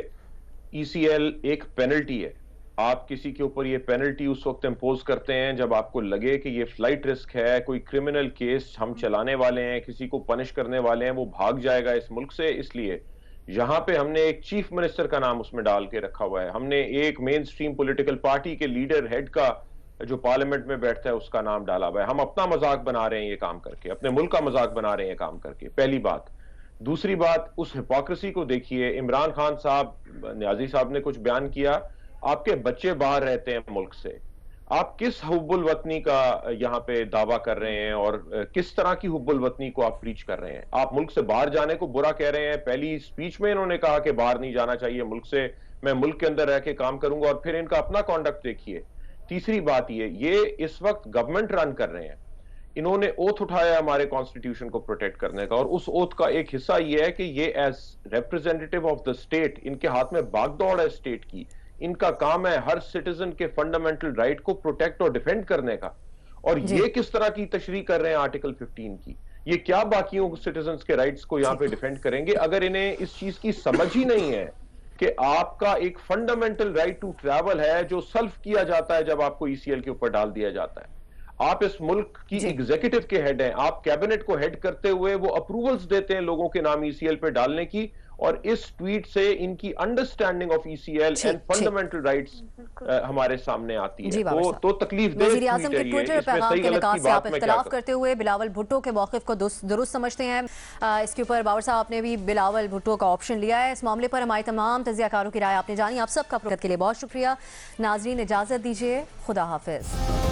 ECL एक पेनल्टी है, आप किसी के ऊपर ये पेनल्टी उस वक्त इम्पोज करते हैं जब आपको लगे कि ये फ्लाइट रिस्क है, कोई क्रिमिनल केस हम चलाने वाले हैं, किसी को पनिश करने वाले हैं, वो भाग जाएगा इस मुल्क से। इसलिए यहाँ पे हमने एक चीफ मिनिस्टर का नाम उसमें डाल के रखा हुआ है, हमने एक मेन स्ट्रीम पॉलिटिकल पार्टी के लीडर हेड का जो पार्लियामेंट में बैठता है उसका नाम डाला हुआ है। हम अपना मजाक बना रहे हैं ये काम करके, अपने मुल्क का मजाक बना रहे हैं ये काम करके, पहली बात। दूसरी बात, उस हिपोक्रेसी को देखिए। इमरान खान साहब, न्याजी साहब ने कुछ बयान किया, आपके बच्चे बाहर रहते हैं मुल्क से, आप किस हुब्बुल वतनी का यहाँ पे दावा कर रहे हैं और किस तरह की हुब्बुल वतनी को आप प्रीच कर रहे हैं? आप मुल्क से बाहर जाने को बुरा कह रहे हैं। पहली स्पीच में इन्होंने कहा कि बाहर नहीं जाना चाहिए मुल्क से, मैं मुल्क के अंदर रह के काम करूंगा, और फिर इनका अपना कॉन्डक्ट देखिए। तीसरी बात ये इस वक्त गवर्नमेंट रन कर रहे हैं, इन्होंने ओथ उठाया हमारे कॉन्स्टिट्यूशन को प्रोटेक्ट करने का, और उस ओथ का एक हिस्सा ये है कि ये as representative of the state, इनके हाथ में बागदौड़ है स्टेट की, इनका काम है हर सिटीजन के फंडामेंटल राइट को प्रोटेक्ट और डिफेंड करने का। और ये किस तरह की तशरीह कर रहे हैं आर्टिकल 15 की? ये क्या बाकियों सिटीजन्स के राइट्स को यहाँ पे डिफेंड करेंगे अगर इन्हें इस चीज की समझ ही नहीं है कि आपका एक फंडामेंटल राइट टू ट्रैवल है जो सल्फ किया जाता है जब आपको ईसीएल के ऊपर डाल दिया जाता है। आप इस मुल्क की एग्जीक्यूटिव के हेड हैं, आप कैबिनेट को हेड करते हुए वो अप्रूवल्स देते हैं लोगों के नाम ईसीएल पे डालने की, और इस ट्वीट से इनकी understanding of ECL and fundamental rights हमारे सामने आती है। तो तकलीफ दे वज़ीर आज़म के ट्विटर पैगाम के निकाल से आप इख्तिलाफ करते हुए बिलावल भुट्टो के मौक़िफ़ को दुरुस्त समझते हैं। इसके ऊपर बाबर साहब आपने भी बिलावल भुट्टो का ऑप्शन लिया है। इस मामले पर हमारे तमाम तजियाकारों की राय आपने जानी। आप सबका के लिए बहुत शुक्रिया। नाज़रीन, इजाज़त दीजिए, खुदा हाफिज़।